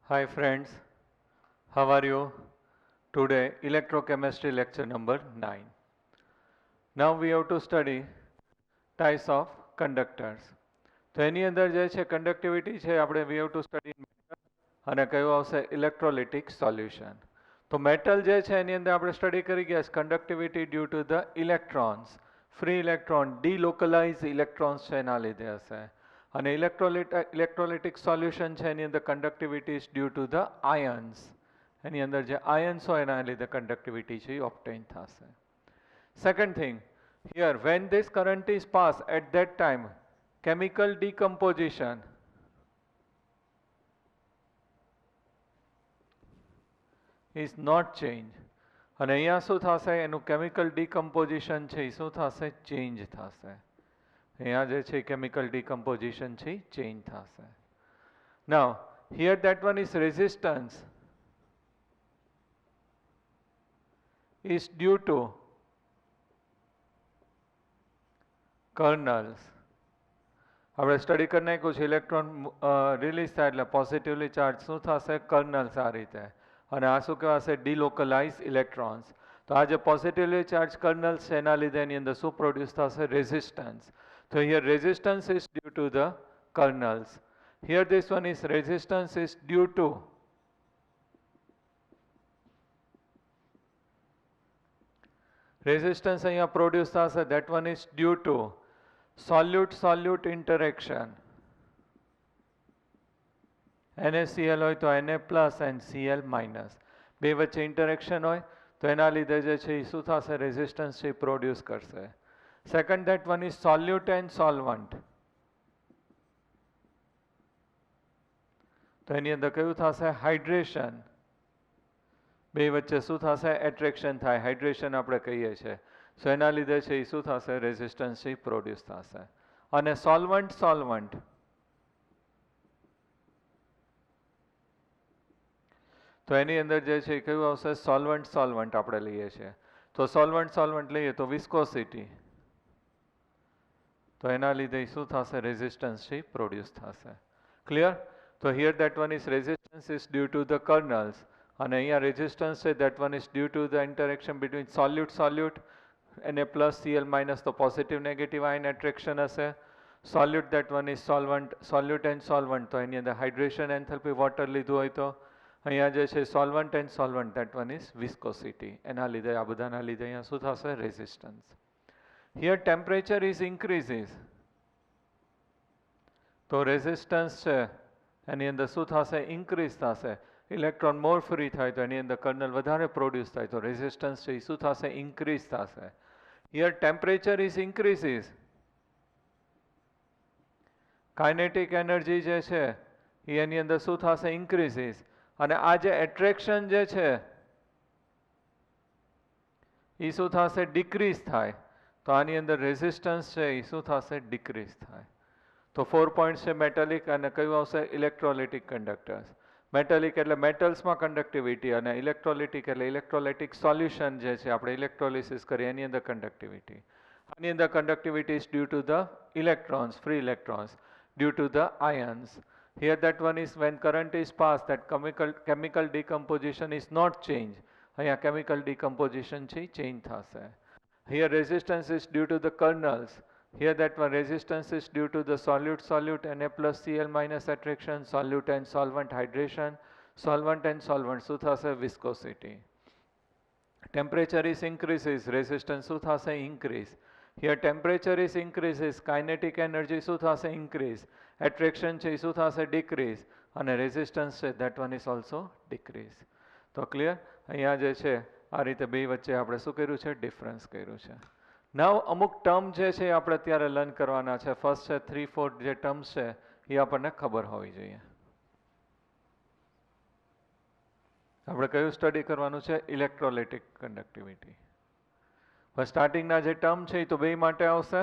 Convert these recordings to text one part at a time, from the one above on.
Hi friends, how are you? Today electrochemistry lecture number 9. Now we have to study types of conductors. તો એની અંદર જે છે conductivity છે આપણે we have to study metal અને કયું આવશે electrolytic solution. તો metal જે છે એની અંદર આપણે સ્ટડી કરી ગયા છે conductivity due to the electrons, free electron, delocalized electrons છે એના લીધે હશે. અને electrolytic solution છે એની અંદર conductivity is due to the ions. એની અંદર જે ions હોય એના લીધે conductivity છે એ obtain થશે. Second thing, here when this current is passed at that time, chemical decomposition is not changed. અને અહીંયા શું થશે એનું chemical decomposition છે એ શું થશે change થશે. અહીંયા જે છે chemical decomposition છે change થશે. Now here that one is resistance is due to kernels. આપણે સ્ટડી કરી નાખ્યું છે ઇલેક્ટ્રોન રિલીઝ થાય એટલે પોઝિટિવલી ચાર્જ શું થશે કર્નલ્સ આ રીતે અને આ શું કહેવાશે ડિલોકલાઇઝ ઇલેક્ટ્રોન્સ. તો આ જે પોઝિટિવલી ચાર્જ કર્નલ્સ છે એના લીધે એની અંદર શું પ્રોડ્યુસ થશે રેઝિસ્ટન્સ. તો here resistance is due to the kernels. Here this one is resistance is due to resistance અહીંયા પ્રોડ્યુસ થશે that one is due to solute interaction. NaCl હોય તો Na plus and Cl minus બે વચ્ચે interaction હોય તો એના લીધે જે છે એ શું થશે રેઝિસ્ટન્સ છે પ્રોડ્યુસ કરશે. Second that one is solute and solvent. તો એની અંદર કયું થશે હાઇડ્રેશન બે વચ્ચે શું થશે એટ્રેક્શન થાય હાઇડ્રેશન આપણે કહીએ છીએ. સો એના લીધે છે એ શું થશે રેઝિસ્ટન્સ છે પ્રોડ્યુસ થશે. અને સોલ્વન્ટ તો એની અંદર જે છે કયું આવશે સોલ્વન્ટ આપણે લઈએ છીએ. તો સોલ્વન્ટ લઈએ તો વિસ્કોસિટી તો એના લીધે શું થશે રેઝિસ્ટન્સ છે પ્રોડ્યુસ થશે. ક્લિયર. તો here that one is resistance is due to the kernels અને અહીંયા રેઝિસ્ટન્સ છે that one is due to the interaction between solute Na plus Cl minus તો પોઝિટિવ નેગેટિવ આયન એટ્રેક્શન હશે. સોલ્યુટ that one is solute and solvent તો એની અંદર hydration એન્થેલ્પી water લીધું હોય તો અહીંયા જે છે solvent and solvent that one is viscosity એના લીધે આ બધાના લીધે અહીંયા શું થશે resistance. Here temperature is increases તો રેઝિસ્ટન્સ છે એની અંદર શું થશે ઇન્ક્રીઝ થશે. ઇલેક્ટ્રોન મોર ફ્રી થાય તો એની અંદર કર્નલ વધારે પ્રોડ્યુસ થાય તો રેઝિસ્ટન્સ છે એ શું થશે ઇન્ક્રીઝ થશે. Here temperature is increases kinetic energy જે છે એ એની અંદર શું થશે ઇન્ક્રીઝિસ અને આ જે એટ્રેક્શન જે છે એ શું થશે ડિક્રીઝ થાય તો આની અંદર રેઝિસ્ટન્સ છે એ શું થશે ડિક્રીઝ થાય. તો 4 પોઈન્ટ છે મેટાલિક અને કયું આવશે ઇલેક્ટ્રોલિટિક કંડક્ટર્સ. મેટાલિક એટલે મેટલ્સમાં કંડક્ટિવિટી અને ઇલેક્ટ્રોલિટિક એટલે ઇલેક્ટ્રોલાઇટિક સોલ્યુશન જે છે આપણે ઇલેક્ટ્રોલિસિસ કરીએ એની અંદર કંડક્ટિવિટી. આની અંદર conductivity is due to the electrons free electrons due to the ions. Here that one is when current is passed that chemical decomposition is not changed. અહીંયા chemical decomposition છે change થશે. Here resistance is due to the kernels. Here that one resistance is due to the solute Na plus Cl minus attraction, solute and solvent hydration, solvent and solvent શું થશે viscosity. Temperature is increases, resistance શું થશે increase. Here temperature is increases, kinetic energy શું થશે increase, attraction છે શું થશે decrease અને resistance છે that one is also decrease. તો clear. અહીંયા જે છે આ રીતે બે વચ્ચે આપણે શું કર્યું છે ડિફરન્સ કર્યું છે. નાવ અમુક ટર્મ જે છે આપણે અત્યારે લર્ન કરવાના છે. ફર્સ્ટ છે 3-4 જે ટર્મ્સ છે એ આપણને ખબર હોવી જોઈએ. આપણે કયું સ્ટડી કરવાનું છે ઇલેક્ટ્રોલાઇટિક કંડક્ટિવિટી. સ્ટાર્ટિંગના જે ટર્મ છે એ તો બે માટે આવશે.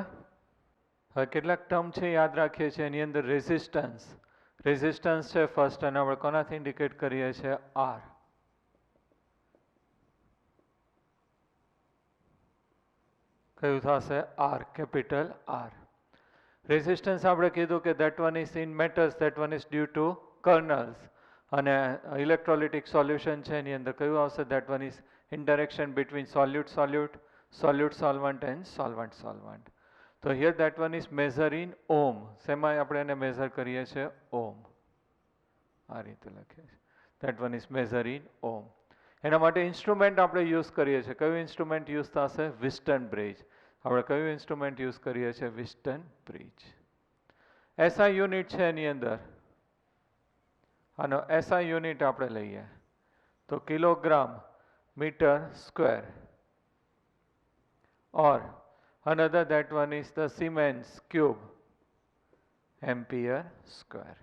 હવે કેટલાક ટર્મ છે યાદ રાખીએ છીએ એની અંદર રેઝિસ્ટન્સ છે ફર્સ્ટ અને આપણે કોનાથી ઇન્ડિકેટ કરીએ છીએ આર. કયું થશે આર કેપિટલ આર. રેઝિસ્ટન્સ આપણે કીધું કે that one is in metals that one is due to kernels અને ઇલેક્ટ્રોલિટિક સોલ્યુશન છે એની અંદર કયું આવશે? That one is interaction between solute solute, solute solvent and solvent solvent. તો here that one is measure in ohm. શેમાં આપણે એને મેઝર કરીએ છીએ? ઓમ. આ રીતે લખીએ છીએ. That one is measure in ohm. એના માટે ઇન્સ્ટ્રુમેન્ટ આપણે યુઝ કરીએ છીએ. કયું ઇન્સ્ટ્રુમેન્ટ યુઝ થશે? વિસ્ટન બ્રિજ. આપણે કયું ઇન્સ્ટ્રુમેન્ટ યુઝ કરીએ છીએ? Wheatstone bridge. એસઆઈ યુનિટ છે એની અંદર, આનો એસઆઈ યુનિટ આપણે લઈએ તો kilogram metre square, or another that one is the Siemens cube ampere square.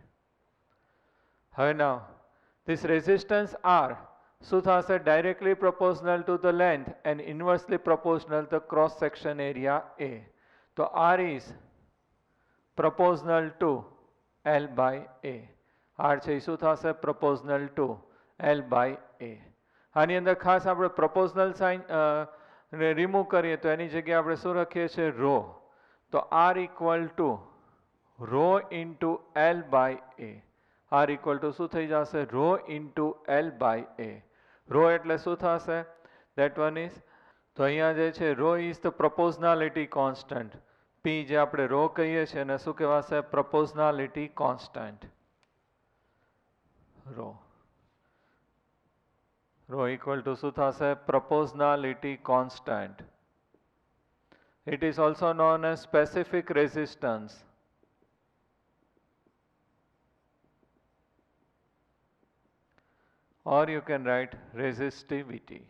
હવે now this resistance R શું થશે? directly proportional to the length and inversely proportional to the cross section area A. તો R is proportional to L by A. R છે એ શું થશે? proportional to L by A. આની અંદર ખાસ આપણે proportional sign રિમૂવ કરીએ તો એની જગ્યાએ આપણે શું લખીએ છીએ? રો. તો R equal to rho into L by A. R equal to શું થઈ જશે? Rho into L by A. Rho એટલે શું થશે? That one is, તો અહીંયા જે છે row is the proportionality constant. P જે આપણે રો કહીએ છીએ એને શું કહેવાશે? proportionality constant. Rho rho equal to શું થશે? proportionality constant. It is also known as specific resistance. Or you can write resistivity.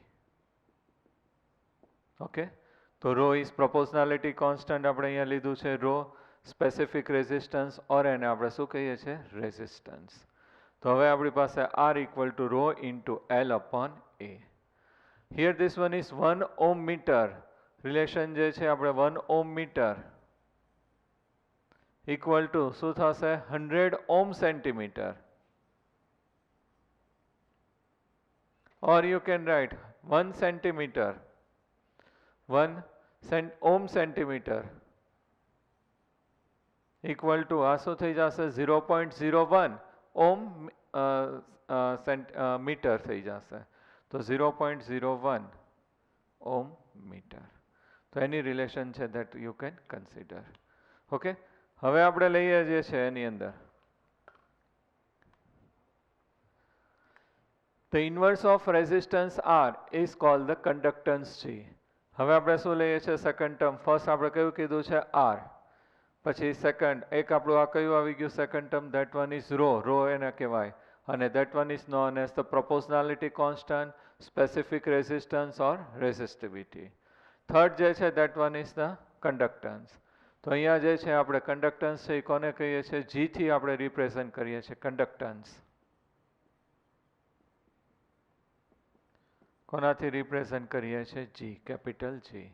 Okay? તો rho is proportionality constant આપણે અહીંયા લીધું છે. rho specific resistance, or એને આપણે શું કહીએ છીએ? resistance. તો હવે આપણી પાસે R equal to rho into L upon A. Here this one is 1 ohm meter. Relation જે છે આપણે 1 ohm meter equal to શું થશે? 100 ohm centimeter. Or you can write 1 centimeter, 1 ohm centimeter equal to આ શું થઈ જશે? 0.01 ઓમ મીટર થઈ જશે. તો 0.01 ઓમ મીટર. તો એની રિલેશન છે that you can consider. Okay, હવે આપણે લઈએ જે છે એની અંદર the inverse of resistance R is called the conductance G. હવે આપણે શું લઈએ છીએ? Second term. ફર્સ્ટ આપણે કયું કીધું છે? R. પછી સેકન્ડ એક આપણું આ કયું આવી ગયું? Second term. That one is rho. Rho એને કહેવાય. અને that one is known as the proportionality constant, specific resistance or resistivity. Third જે છે that one is the conductance. તો અહીંયા જે છે આપણે conductance છે એ કોને કહીએ છીએ? G થી આપણે રિપ્રેઝન્ટ કરીએ છીએ conductance. કોનાથી રિપ્રેઝન્ટ કરીએ છીએ? G, capital G.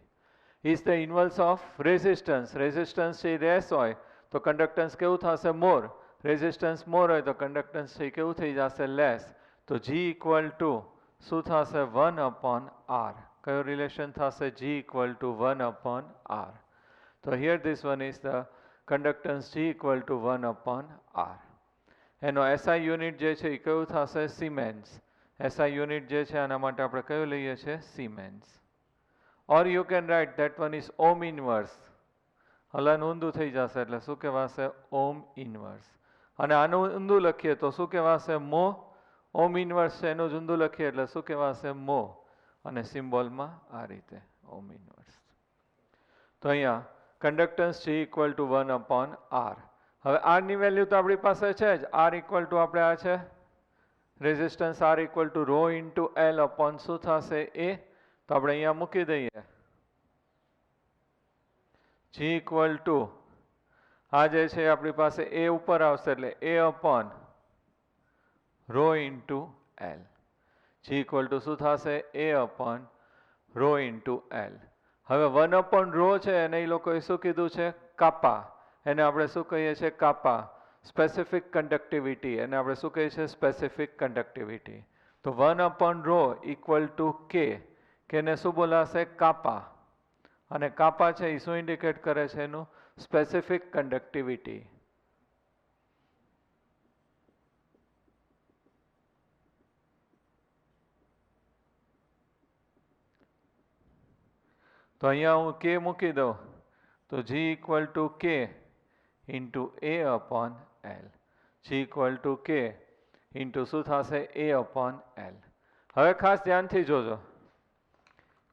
is the inverse of resistance. Resistance છે લેસ હોય તો કંડક્ટન્સ કેવું થશે? મોર. રેઝિસ્ટન્સ મોર હોય તો કંડક્ટન્સ છે કેવું થઈ જશે? લેસ. તો G ઇક્વલ ટુ શું થશે? 1 upon R. કયો રિલેશન થશે? G equal to 1 upon R. તો here this one is the conductance G equal to 1 upon R. એનો SI યુનિટ જે છે એ કયું થશે? સિમેન્સ. SI યુનિટ જે છે આના માટે આપણે કયું લઈએ છીએ? Siemens. Or you can write that one is ohm inverse. હલન ઊંધું થઈ જશે એટલે શું કહેવાશે? ઓમ ઇન્વર્સ. અને આનું ઊંધું લખીએ તો શું કહેવાશે? મો. ઓમ ઇન્વર્સ છે એનું જ ઊંધું લખીએ એટલે શું કહેવાશે? મો. અને સિમ્બોલમાં આ રીતે ઓમ ઇન્વર્સ. તો અહીંયા conductance G equal to 1 upon R. હવે R ની વેલ્યુ તો આપણી પાસે છે જ. R ઇક્વલ ટુ આપણે આ છે resistance R equal to rho into L upon શું થશે? A. તો આપણે અહીંયા મૂકી દઈએ G ઇક્વલ ટુ આ જે છે આપણી પાસે A ઉપર આવશે એટલે A upon rho into L. G equal to શું થશે? A upon rho into L. હવે 1 અપોન રો છે એને એ લોકોએ શું કીધું છે? કાપા. એને આપણે શું કહીએ છીએ? કાપા. સ્પેસિફિક કન્ડક્ટિવિટી એને આપણે શું કહીએ છીએ? Specific conductivity. તો 1 upon rho equal to K. કેને શું બોલાશે? કાપા. અને કાપા છે એ શું ઇન્ડિકેટ કરે છે? એનું સ્પેસિફિક કન્ડક્ટિવિટી. તો અહીંયા હું કે મૂકી દઉં તો G equal to K into A upon L. G equal to K into શું થશે A અપોન L. હવે ખાસ ધ્યાનથી જોજો,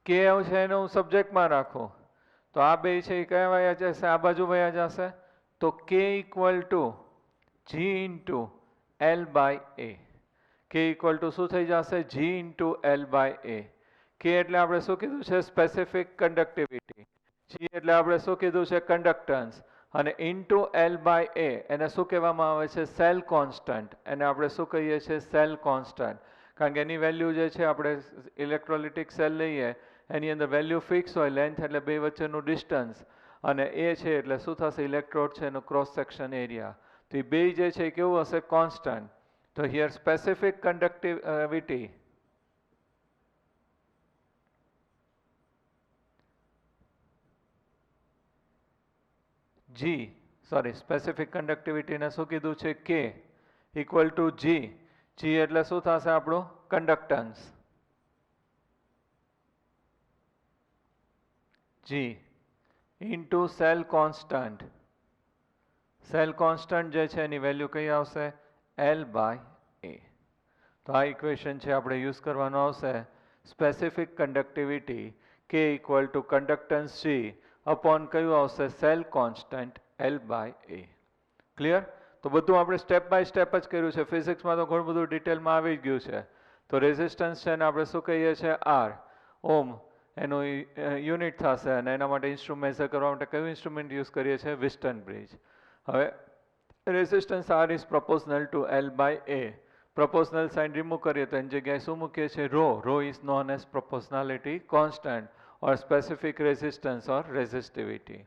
કે છે એને હું સબ્જેક્ટમાં રાખું તો આ બે છે એ કયા વયા જશે, આ બાજુ વયા જશે. તો K equal to G into L by A. K equal to શું થઈ જશે G into L by A. K એટલે આપણે શું કીધું છે સ્પેસિફિક કન્ડક્ટિવિટી. G એટલે આપણે શું કીધું છે કન્ડક્ટન્સ. અને ઇન્ટુ L બાય A એને શું કહેવામાં આવે છે સેલ કોન્સ્ટન્ટ. એને આપણે શું કહીએ છીએ સેલ કોન્સ્ટન્ટ. કારણ કે એની વેલ્યુ જે છે આપણે ઇલેક્ટ્રોલિટિક સેલ લઈએ એની અંદર વેલ્યુ ફિક્સ હોય, લેન્થ એટલે બે વચ્ચેનું ડિસ્ટન્સ, અને એ છે એટલે શું થશે ઇલેક્ટ્રોડ છે એનો ક્રોસ સેક્શન એરિયા. તો એ બે જે છે એ કેવું હશે કોન્સ્ટન્ટ. તો હિયર સ્પેસિફિક કન્ડક્ટિવિટી સ્પેસિફિક કન્ડક્ટિવિટીને શું કીધું છે કે ઇક્વલ ટુ G. G એટલે શું થશે આપણું conductance. G into cell constant. Cell constant જે છે એની વેલ્યુ કઈ આવશે L બાય A. તો આ ઇક્વેશન છે આપણે યુઝ કરવાનો આવશે specific conductivity K equal to conductance G upon કયું આવશે cell constant L by A. Clear? તો બધું આપણે સ્ટેપ બાય સ્ટેપ જ કર્યું છે. ફિઝિક્સમાં તો ઘણું બધું ડિટેલમાં આવી ગયું છે. તો રેઝિસ્ટન્સ છે ને આપણે શું કહીએ છીએ R ઓમ એનું યુનિટ થશે, અને એના માટે ઇન્સ્ટ્રુમેન્ટ મેઝર કરવા માટે કયું ઇન્સ્ટ્રુમેન્ટ યુઝ કરીએ છીએ વિસ્ટન બ્રિજ. હવે resistance R is proportional to L by A. Proportional sign remove કરીએ તો એની જગ્યાએ શું મૂકીએ છીએ rho. Rho is known as proportionality constant or specific resistance or resistivity.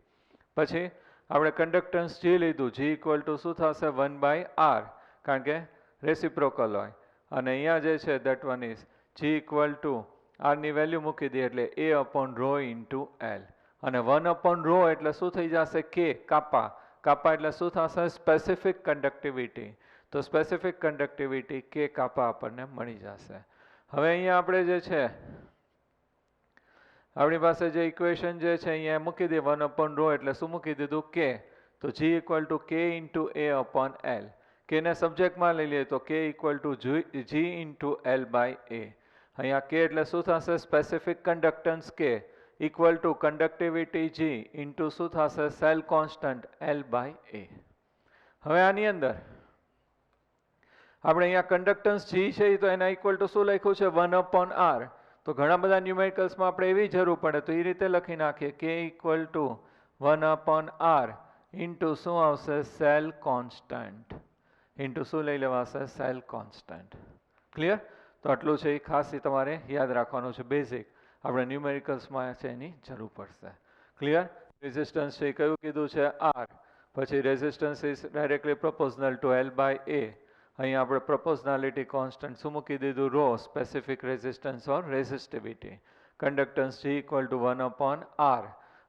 પછી આપણે કન્ડક્ટન્સ G લીધું. G ઇક્વલ ટુ શું થશે 1 બાય R, કારણ કે રેસિપ્રોકલ હોય. અને અહીંયા જે છે that one is G equal to R ની વેલ્યુ મૂકી દઈએ એટલે A upon rho into L. અને 1 અપોન રો એટલે શું થઈ જશે કે કાપા. કાપા એટલે શું થશે સ્પેસિફિક કન્ડક્ટિવિટી. તો સ્પેસિફિક કન્ડક્ટિવિટી કે કાપા આપણને મળી જશે. હવે અહીંયા આપણે જે છે આપણી પાસે જે ઇક્વેશન જે છે અહીંયા મૂકી દઈએ 1 અપોન રો એટલે શું મૂકી દીધું કે. તો G equal to K into A upon L. કેને સબ્જેક્ટમાં લઈ લઈએ તો K equal to G into L by A. અહીંયા કે એટલે શું થશે specific conductance K equal to conductivity G into શું થશે cell constant L by A. હવે આની અંદર આપણે અહીંયા કન્ડક્ટન્સ G છે તો એના ઇક્વલ ટુ શું લખ્યું છે 1 અપોન R. તો ઘણા બધા ન્યુમેરિકલ્સમાં આપણે એવી જરૂર પડે તો એ રીતે લખી નાખીએ કે equal to 1 upon R into શું આવશે સેલ કોન્સ્ટન્ટ. ઇન્ટુ શું લઈ લેવાશે સેલ કોન્સ્ટન્ટ. ક્લિયર? તો આટલું છે એ ખાસ તમારે યાદ રાખવાનું છે. બેઝિક આપણે ન્યુમેરિકલ્સમાં છે એની જરૂર પડશે. ક્લિયર? રેઝિસ્ટન્સ છે એ કયું કીધું છે R. પછી resistance is directly proportional to L by A. અહીંયા આપણે પ્રોપોર્શનાલિટી કોન્સ્ટન્ટ શું મૂકી દીધું rho specific resistance or resistivity. Conductance G equal to 1 upon R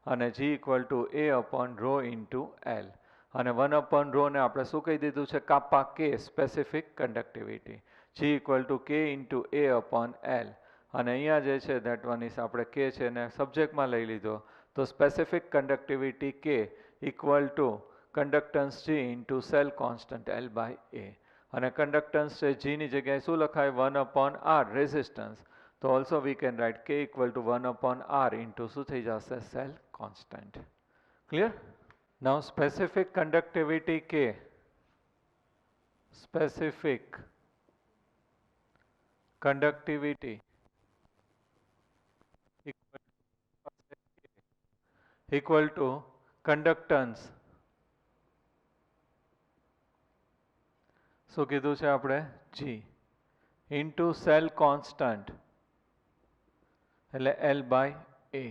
અને G equal to A upon rho into L. અને 1 અપોન રો ને આપણે શું કહી દીધું છે કાપા કે specific conductivity. G equal to K into A upon L. અને અહીંયા જે છે દેટ વન ઇઝ આપણે કે છે એને સબ્જેક્ટમાં લઈ લીધો તો specific conductivity K equal to conductance G into cell constant L by A. અને કન્ડક્ટન્સ છે G ની જગ્યાએ શું લખાય 1 અપોન R રેઝિસ્ટન્સ. તો also we can write K equal to 1 upon R into શું થઈ જશે cell constant. Clear? Now specific conductivity K specific conductivity equal to conductance. શું કીધું છે આપણે G ઇન્ટુ સેલ કોન્સ્ટન્ટ એટલે L બાય A.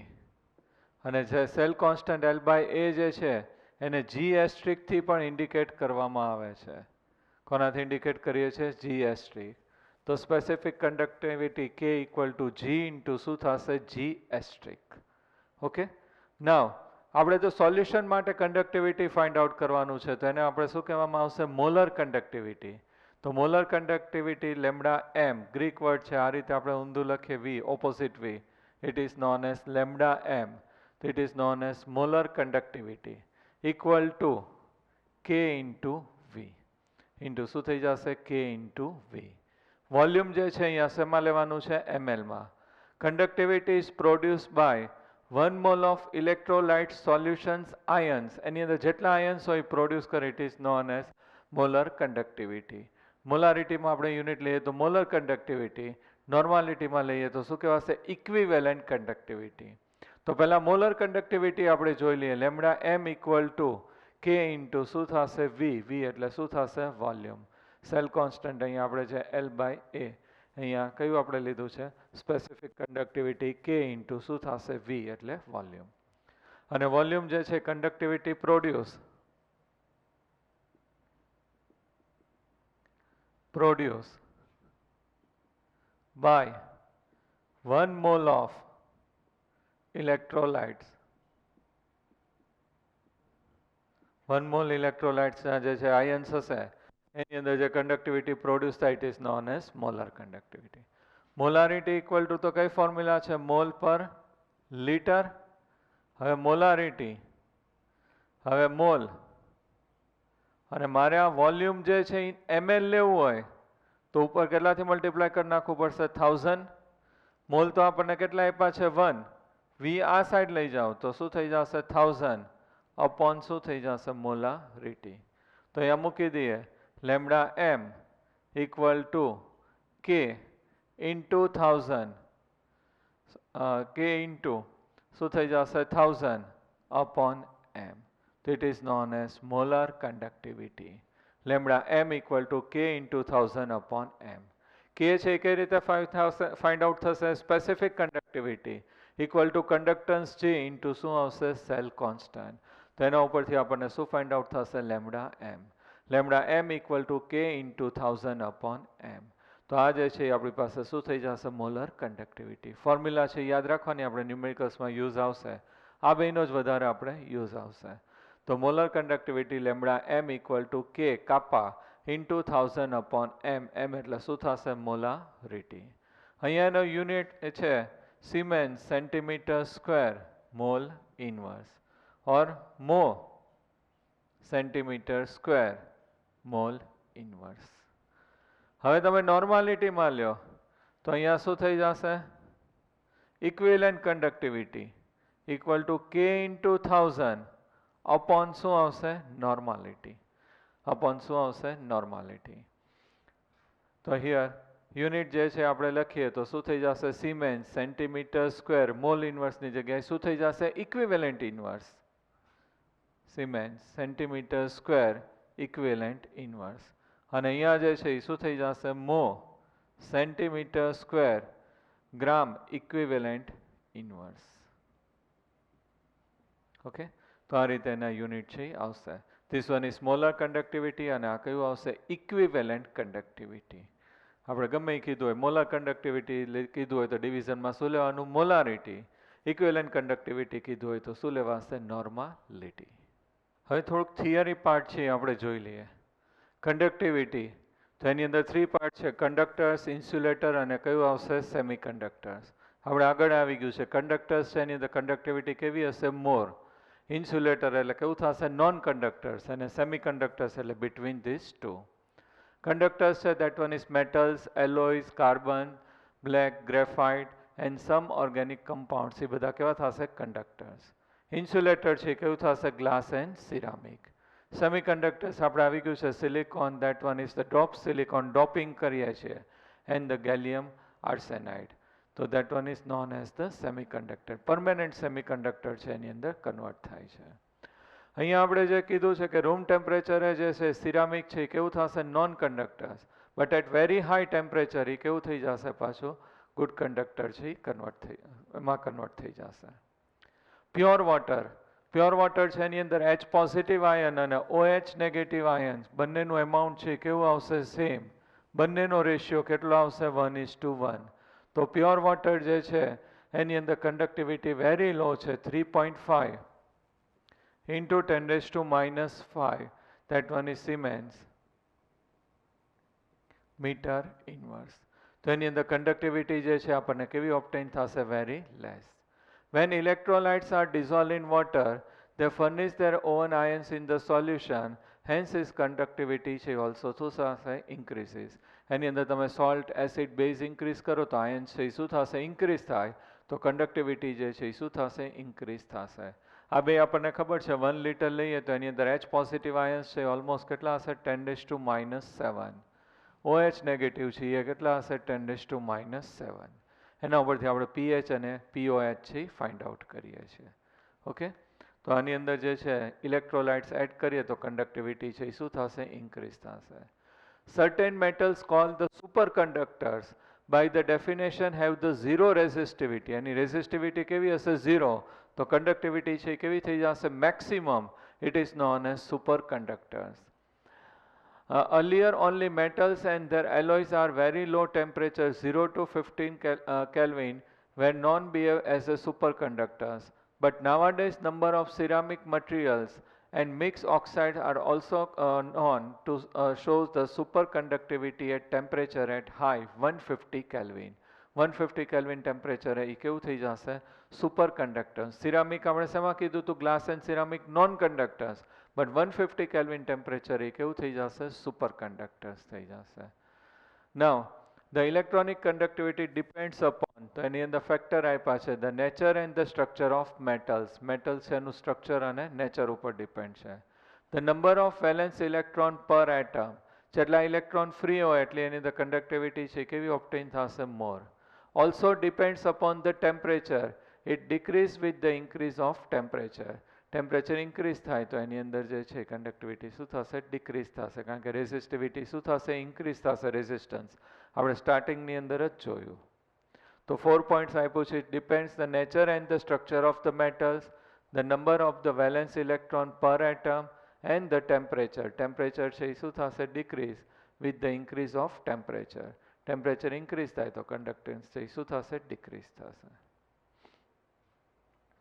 અને જે cell constant L by A જે છે એને G એસ્ટ્રિકથી પણ ઇન્ડિકેટ કરવામાં આવે છે. કોનાથી ઇન્ડિકેટ કરીએ છીએ G એસ્ટ્રિક. તો specific conductivity K equal to G into શું થશે G એસ્ટ્રિક. ઓકે. નાવ આપણે તો સોલ્યુશન માટે કન્ડક્ટિવિટી ફાઇન્ડ આઉટ કરવાનું છે તો એને આપણે શું કહેવામાં આવશે મોલર કન્ડક્ટિવિટી. તો molar conductivity lambda M Greek word છે આ રીતે આપણે ઊંધું લખીએ V opposite V. It is known as lambda M. It is known as molar conductivity equal to K into V into શું થઈ જશે K into V. વોલ્યુમ જે છે અહીંયા શેમાં લેવાનું છે ml માં. Conductivity is produced by 1 mole of electrolyte solutions ions. એની અંદર જેટલા ions હોય પ્રોડ્યુસ કરે it is known as molar conductivity. મોલારિટીમાં આપણે યુનિટ લઈએ તો મોલર કન્ડક્ટિવિટી, નોર્માલિટીમાં લઈએ તો શું કહેવાશે ઇક્વિવેલન્ટ કન્ડક્ટિવિટી. તો પહેલાં મોલર કન્ડક્ટિવિટી આપણે જોઈ લઈએ. Lambda M equal to K into શું થશે વી. વી એટલે શું થશે વોલ્યુમ. સેલ કોન્સ્ટન્ટ અહીંયા આપણે છે એલ બાય એ. અહીંયા કયું આપણે લીધું છે સ્પેસિફિક કન્ડક્ટિવિટી કે ઇન્ટુ શું થશે વી એટલે વોલ્યુમ. અને વોલ્યુમ જે છે conductivity produce by 1 mole of electrolytes. 1 mole electrolytes જે છે આયન્સ હશે એની અંદર જે કન્ડક્ટિવિટી પ્રોડ્યુસ થાય it is known as molar conductivity. Molarity equal to તો કઈ ફોર્મ્યુલા છે મોલ પર લીટર. હવે મોલારિટી, હવે મોલ, અને મારે આ વોલ્યુમ જે છે ml લેવું હોય તો ઉપર કેટલાથી મલ્ટીપ્લાય કરી નાખવું પડશે 1000. મોલ તો આપણને કેટલા આપ્યા છે 1. વી આ સાઈડ લઈ જાઓ તો શું થઈ જશે 1000 અપોન શું થઈ જશે મોલારિટી. તો અહીંયા મૂકી દઈએ lambda M equal to K into 1000 K into શું થઈ જશે 1000 upon M. It is known as molar conductivity. Lambda m equal to K into 1000 upon m. K છે કઈ રીતે find out થશે specific conductivity equal to conductance G into શું આવશે cell constant. તો એના ઉપરથી આપણને શું find out થશે lambda m. Lambda m equal to K into 1000 upon m. તો આ જે છે આપણી પાસે શું થઈ જશે molar conductivity. ફોર્મ્યુલા છે યાદ રાખવાની, આપણે ન્યુમેરિકલ્સમાં યુઝ આવશે. આ બેનો જ વધારે આપણે યુઝ આવશે. તો molar conductivity lambda M equal to K kappa into 1000 upon એમ. એમ એટલે શું થશે મોલારિટી. અહીંયાનો યુનિટ છે siemens centimetre square mole inverse or mho centimetre square mole inverse. હવે તમે નોર્માલિટીમાં લ્યો તો અહીંયા શું થઈ જશે equivalent conductivity equal to K into 1000 upon શું આવશે નોર્માલિટી. અપોન શું આવશે નોર્માલિટી. તો હિયર યુનિટ જે છે આપણે લખીએ તો શું થઈ જશે સિમેન્સ સેન્ટીમીટર સ્ક્વેર મોલ ઇન્વર્સની જગ્યાએ શું થઈ જશે equivalent inverse. Siemens centimetre square equivalent inverse. અને અહીંયા જે છે એ શું થઈ જશે મો સેન્ટીમીટર સ્ક્વેર ગ્રામ ઇક્વિવેલન્ટ ઇન્વર્સ. ઓકે, તો આ રીતે એના યુનિટ છે આવશે. This one is molar conductivity અને આ કયું આવશે ઇક્વિવેલન્ટ કન્ડક્ટિવિટી. આપણે ગમે એ કીધું હોય મોલર કન્ડક્ટિવિટી કીધું હોય તો ડિવિઝનમાં શું લેવાનું મોલારિટી. ઇક્વિવેલન્ટ કન્ડક્ટિવિટી કીધું હોય તો શું લેવાશે નોર્માલિટી. હવે થોડુંક થિયરી પાર્ટ છે આપણે જોઈ લઈએ. કન્ડક્ટિવિટી તો એની અંદર 3 પાર્ટ છે કંડક્ટર્સ, ઇન્સ્યુલેટર અને કયું આવશે સેમી કન્ડક્ટર્સ. આપણે આગળ આવી ગયું છે કંડક્ટર્સ છે એની અંદર કન્ડક્ટિવિટી કેવી હશે મોર. ઇન્સ્યુલેટર એટલે કેવું થશે નોન કંડક્ટર્સ અને સેમી કંડક્ટર્સ એટલે બિટવીન ધીસ ટુ. કંડક્ટર્સ છે that one is metals, alloys, carbon, black, graphite and some organic compounds. એ બધા કેવા થશે કંડક્ટર્સ. ઇન્સ્યુલેટર છે કેવું થશે glass and ceramic. Semi conductors આપણે આવી ગયું છે silicon, that one is the dope silicon doping કરીએ છીએ and the gallium arsenide. તો that one is known as the semiconductor. permanent semiconductor છે એની અંદર કન્વર્ટ થાય છે. અહીંયા આપણે જે કીધું છે કે રૂમ ટેમ્પરેચરે જે છે સિરામિક છે એ કેવું થશે non conductors, but at very high temperature એ કેવું થઈ જશે પાછું ગુડ કંડક્ટર છે એ એમાં કન્વર્ટ થઈ જશે. પ્યોર વોટર છે એની અંદર H પોઝિટિવ આયન અને OH નેગેટિવ આયન્સ બંનેનું એમાઉન્ટ છે કેવું આવશે સેમ. બંનેનો રેશિયો કેટલો આવશે 1:1. તો પ્યોર વોટર જે છે એની અંદર કંડક્ટિવિટી વેરી લો છે 3.5 into 10⁻⁵. that one is Siemens meter inverse. તો એની અંદર કંડક્ટિવિટી જે છે આપણને કેવી ઓબ્ટેન થશે very less. When electrolytes are dissolved in water, they furnish their own ions in the solution. Hence, its conductivity છે also શું થશે increases. એની અંદર તમે salt, acid, base increase કરો તો ions છે શું થશે increase થાય તો conductivity જે છે શું થશે increase થશે. આ બે આપણને ખબર છે 1 લિટર લઈએ તો એની અંદર H પોઝિટિવ આયન્સ છે ઓલમોસ્ટ કેટલા હશે 10⁻⁻⁷. OH નેગેટિવ છે એ કેટલા હશે 10⁻⁷. એના ઉપરથી આપણે પીએચ અને પીઓએચ છે ફાઇન્ડ આઉટ કરીએ છીએ. ઓકે, તો આની અંદર જે છે ઇલેક્ટ્રોલાઇટ્સ એડ કરીએ તો કંડક્ટિવિટી છે એ શું થશે ઇન્ક્રીઝ થશે. Certain metals called the superconductors by the definition have the zero resistivity. Any resistivity કેવી હશે 0 તો conductivity છે કેવી થઈ જશે maximum. It is known as superconductors. Earlier only metals and their alloys are very low temperature 0 to 15 Kelvin were known behave as a superconductors. But nowadays number of ceramic materials and mixed oxides are also known to show the superconductivity at temperature at high 150 Kelvin. 150 Kelvin temperature એ કેવું થઈ જશે superconductors. Ceramic આપણે શેમાં કીધું હતું glass and ceramic non conductors. But 150 Kelvin temperature એ કેવું થઈ જશે superconductors થઈ જશે. Now the electronic conductivity depends upon તો એની અંદર ફેક્ટર આપ્યા છે the nature and the structure of metals. Metals એનું structure અને nature ઉપર depend છે. The number of valence electron per atom. જેટલા electron free હોય એટલે એની અંદર conductivity છે કેવી obtain થશે more. Also depends upon the temperature. It decrease with the increase of temperature. Temperature increase થાય તો એની અંદર જે છે કંડક્ટિવિટી શું થશે ડિક્રીઝ થશે કારણ કે રેઝિસ્ટિવિટી શું થશે ઇન્ક્રીઝ થશે રેઝિસ્ટન્સ આપણે સ્ટાર્ટિંગની અંદર જ જોયું. તો 4 પોઈન્ટ્સ આપ્યું છે depends the nature and the structure of the metals, the number of the valence electron per atom and the temperature. Temperature છે એ શું થશે decrease with the increase of temperature. Temperature increase થાય તો કંડક્ટન્સ છે એ શું થશે ડિક્રીઝ થશે.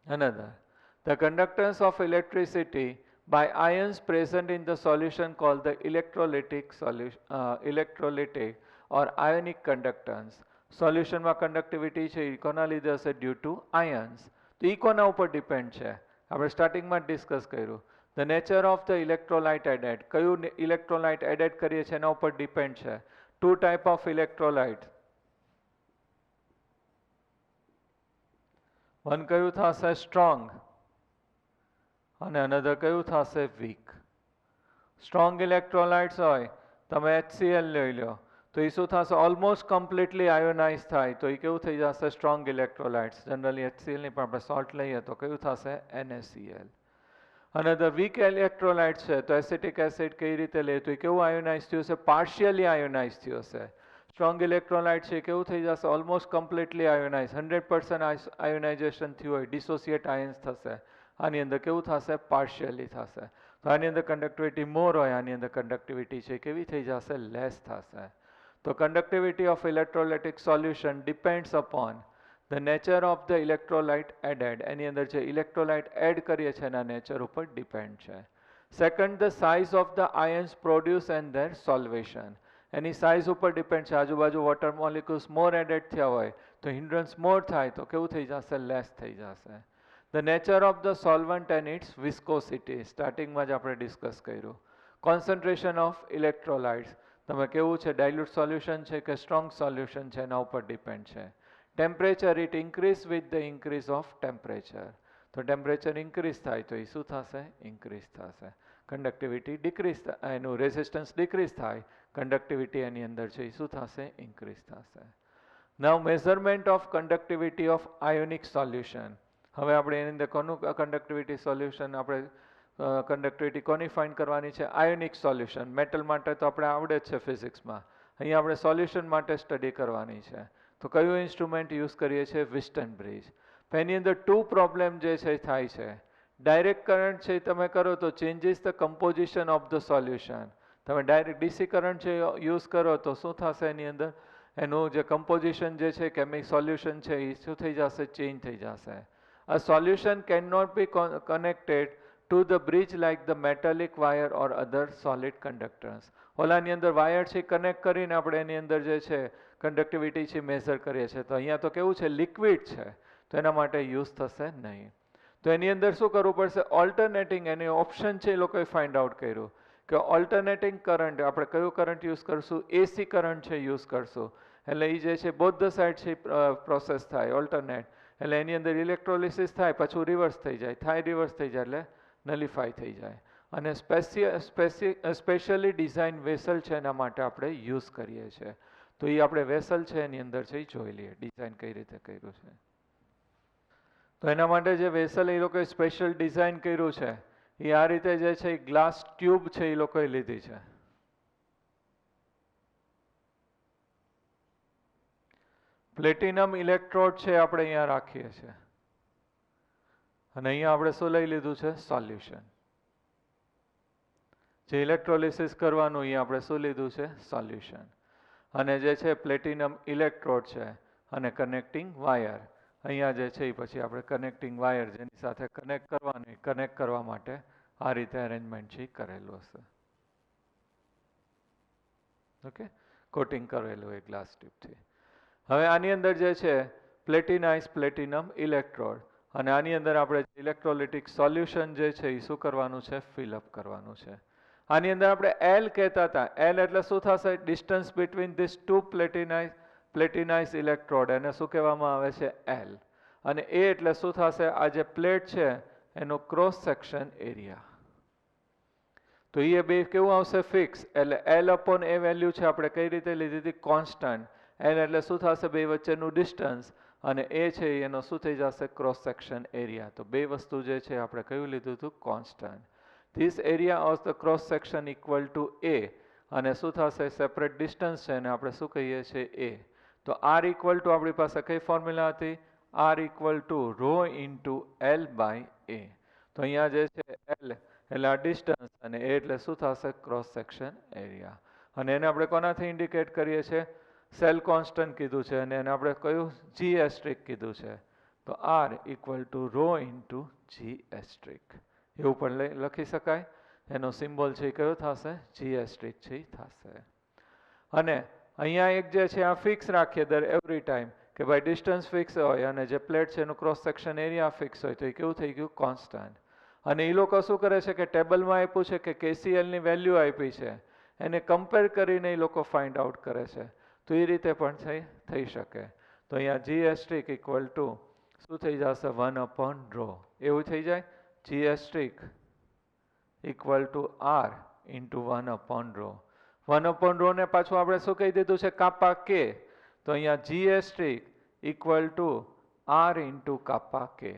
Another, the conductance of electricity by ions present in the solution called the electrolytic or ionic conductance. Solution માં conductivity છે એ કોના લીધે હશે due to ions. તો એ કોના ઉપર ડિપેન્ડ છે આપણે સ્ટાર્ટિંગમાં ડિસ્કસ કર્યું. The nature of the electrolyte added. કયું electrolyte added કરીએ છીએ એના ઉપર ડિપેન્ડ છે. Two type of electrolyte. One કયું થશે strong અને another કયું થશે weak. Strong electrolytes હોય તમે HCl લઈ લો તો એ શું થશે ઓલમોસ્ટ કમ્પ્લીટલી આયોનાઇઝ થાય તો એ કેવું થઈ જશે સ્ટ્રોંગ ઇલેક્ટ્રોલાઇટ્સ. જનરલી HCl નહીં પણ આપણે સોલ્ટ લઈએ તો કયું થશે NaCl. અને ધ વીક ઇલેક્ટ્રોલાઇટ છે તો એસિટિક એસિડ કઈ રીતે લે તો એ કેવું આયોનાઇઝ થયું છે પાર્શિયલી આયોનાઇઝ થયું હશે. સ્ટ્રોંગ ઇલેક્ટ્રોલાઇટ છે કેવું થઈ જશે ઓલમોસ્ટ કમ્પ્લીટલી આયોનાઇઝ 100% આયોનાઇઝેશન થયું હોય ડિસોસિએટ આયન્સ થશે. આની અંદર કેવું થશે પાર્શિયલી થશે. તો આની અંદર કંડક્ટિવિટી મોર હોય આની અંદર કંડક્ટિવિટી છે કેવી થઈ જશે લેસ થશે. તો conductivity of electrolytic solution depends upon the nature of the electrolyte added. એની અંદર જે electrolyte add કરીએ છીએ એના nature ઉપર depend છે. Second, the size of the ions produced and their solvation. Any size ઉપર depend છે. આજુબાજુ water molecules more added થયા હોય તો hindrance more થાય તો કેવું થઈ જશે less થઈ જશે. The nature of the solvent and its viscosity. સ્ટાર્ટિંગમાં જ આપણે ડિસ્કસ કર્યું. Concentration of electrolytes. તમે કેવું છે ડાયલ્યુટ સોલ્યુશન છે કે સ્ટ્રોંગ સોલ્યુશન છે એના ઉપર ડિપેન્ડ છે. Temperature it increase with the increase of temperature. તો ટેમ્પરેચર ઇન્ક્રીઝ થાય તો એ શું થશે ઇન્ક્રીઝ થશે. કંડક્ટિવિટી ડિક્રીઝ એનું રેઝિસ્ટન્સ ડિક્રીઝ થાય કંડક્ટિવિટી એની અંદર છે એ શું થશે ઇન્ક્રીઝ થશે. Now measurement of conductivity of ionic solution. હવે આપણે એની અંદર કોનું કંડક્ટિવિટી સોલ્યુશન આપણે કંડક્ટિવિટી કોની ફાઇન્ડ કરવાની છે આયોનિક સોલ્યુશન. મેટલ માટે તો આપણે આવડે જ છે ફિઝિક્સમાં. અહીંયા આપણે સોલ્યુશન માટે સ્ટડી કરવાની છે તો કયું ઇન્સ્ટ્રુમેન્ટ યુઝ કરીએ છીએ વિસ્ટન બ્રિજ. એની અંદર 2 પ્રોબ્લેમ જે છે થાય છે. ડાયરેક્ટ કરંટ છે તમે કરો તો changes the composition of the solution. તમે ડાયરેક્ટ ડીસી કરંટ છે યુઝ કરો તો શું થશે એની અંદર એનું જે કમ્પોઝિશન જે છે કેમિક સોલ્યુશન છે એ શું થઈ જશે ચેન્જ થઈ જશે. A solution can not be connected to the bridge like the metallic wire or other solid conductors. ઓલાની અંદર વાયર છે કનેક્ટ કરીને આપણે એની અંદર જે છે કંડક્ટિવિટી છે મેઝર કરીએ છીએ તો અહીંયા તો કેવું છે લિક્વિડ છે તો એના માટે યુઝ થશે નહીં. તો એની અંદર શું કરવું પડશે? ઓલ્ટરનેટિંગ એની ઓપ્શન છે એ લોકોએ ફાઇન્ડ આઉટ કર્યું કે ઓલ્ટરનેટિંગ કરંટ આપણે કયો કરંટ યુઝ કરશું? એસી કરંટ છે યુઝ કરશું. એટલે એ જે છે બોથ ધ સાઇડ છે પ્રોસેસ થાય ઓલ્ટરનેટ. એટલે એની અંદર ઇલેક્ટ્રોલિસિસ થાય, પાછું રિવર્સ થઈ જાય, રિવર્સ થઈ જાય એટલે નલિફાય થઈ જાય. અને સ્પેશિયલી ડિઝાઇન વેસલ છે એના માટે આપણે યુઝ કરીએ છીએ. તો એ આપણે વેસલ છે એની અંદર છે એ જોઈ લઈએ ડિઝાઇન કઈ રીતે કર્યું છે. તો એના માટે જે વેસલ એ લોકોએ સ્પેશિયલ ડિઝાઇન કર્યું છે એ આ રીતે જે છે એ ગ્લાસ ટ્યુબ છે એ લોકોએ લીધી છે. પ્લેટિનમ ઇલેક્ટ્રોડ છે આપણે અહીંયા રાખીએ છીએ અને અહીંયા આપણે શું લઈ લીધું છે? સોલ્યુશન. જે ઇલેક્ટ્રોલિસિસ કરવાનું એ આપણે શું લીધું છે? સોલ્યુશન. અને જે છે પ્લેટિનમ ઇલેક્ટ્રોડ છે અને કનેક્ટિંગ વાયર અહીંયા જે છે એ પછી આપણે કનેક્ટિંગ વાયર જેની સાથે કનેક્ટ કરવાની, કનેક્ટ કરવા માટે આ રીતે અરેન્જમેન્ટ છે કરેલું હશે. ઓકે, કોટિંગ કરેલું હોય ગ્લાસ ટ્યુબથી. હવે આની અંદર જે છે પ્લેટિનાઇઝ પ્લેટિનમ ઇલેક્ટ્રોડ અને આની અંદર આપણે ઇલેક્ટ્રોલિટિક સોલ્યુશન જે છે એ શું કરવાનું છે? ફિલઅપ કરવાનું છે. આની અંદર આપણે એલ કહેતા હતા. એલ એટલે શું થશે? Distance between this two platinize electrode એને શું કહેવામાં આવે છે? એલ. અને એ એટલે શું થશે? આ જે પ્લેટ છે એનો ક્રોસ સેક્શન એરિયા. તો એ બે કેવું આવશે? ફિક્સ. એટલે એલ અપોન એ વેલ્યુ છે આપણે કઈ રીતે લીધી હતી? કોન્સ્ટન્ટ. એલ એટલે શું થશે? બે વચ્ચેનું ડિસ્ટન્સ અને એ છે એનો શું થઈ જશે? Cross section area. તો બે વસ્તુ જે છે આપણે કયું લીધું હતું? Constant. This area of the cross section equal to A અને શું થશે? સેપરેટ ડિસ્ટન્સ છે અને આપણે શું કહીએ છીએ? એ. તો આર ઇક્વલ ટુ આપણી પાસે કઈ ફોર્મ્યુલા હતી? R equal to rho into L by A. તો અહીંયા જે છે એલ એટલે આ ડિસ્ટન્સ અને એ એટલે શું થશે? Cross section area. અને એને આપણે કોનાથી ઇન્ડિકેટ કરીએ છીએ? સેલ કોન્સ્ટન્ટ કીધું છે અને એને આપણે કયું? જી એસ્ટ્રિક કીધું છે. તો R equal to rho into G asterisk એવું પણ લખી શકાય. એનો સિમ્બોલ છે એ કયો થશે? જી એસ્ટ્રિક છે એ થશે. અને અહીંયા એક જે છે આ ફિક્સ રાખીએ દર એવરી ટાઈમ કે ભાઈ ડિસ્ટન્સ ફિક્સ હોય અને જે પ્લેટ છે એનું ક્રોસ સેક્શન એરિયા ફિક્સ હોય તો એ કેવું થઈ ગયું? કોન્સ્ટન્ટ. અને એ લોકો શું કરે છે કે ટેબલમાં આપ્યું છે કે કેસીએલની વેલ્યુ આપી છે એને કમ્પેર કરીને એ લોકો ફાઇન્ડ આઉટ કરે છે. તો એ રીતે પણ થઈ શકે. તો અહીંયા જી એસ્ટ્રિક ઇક્વલ ટુ શું થઈ જશે? 1/ρ એવું થઈ જાય. G asterisk equal to R into 1/ρ. 1/ρ ને પાછું આપણે શું કહી દીધું છે? કાપા કે. તો અહીંયા G asterisk equal to R into kappa K.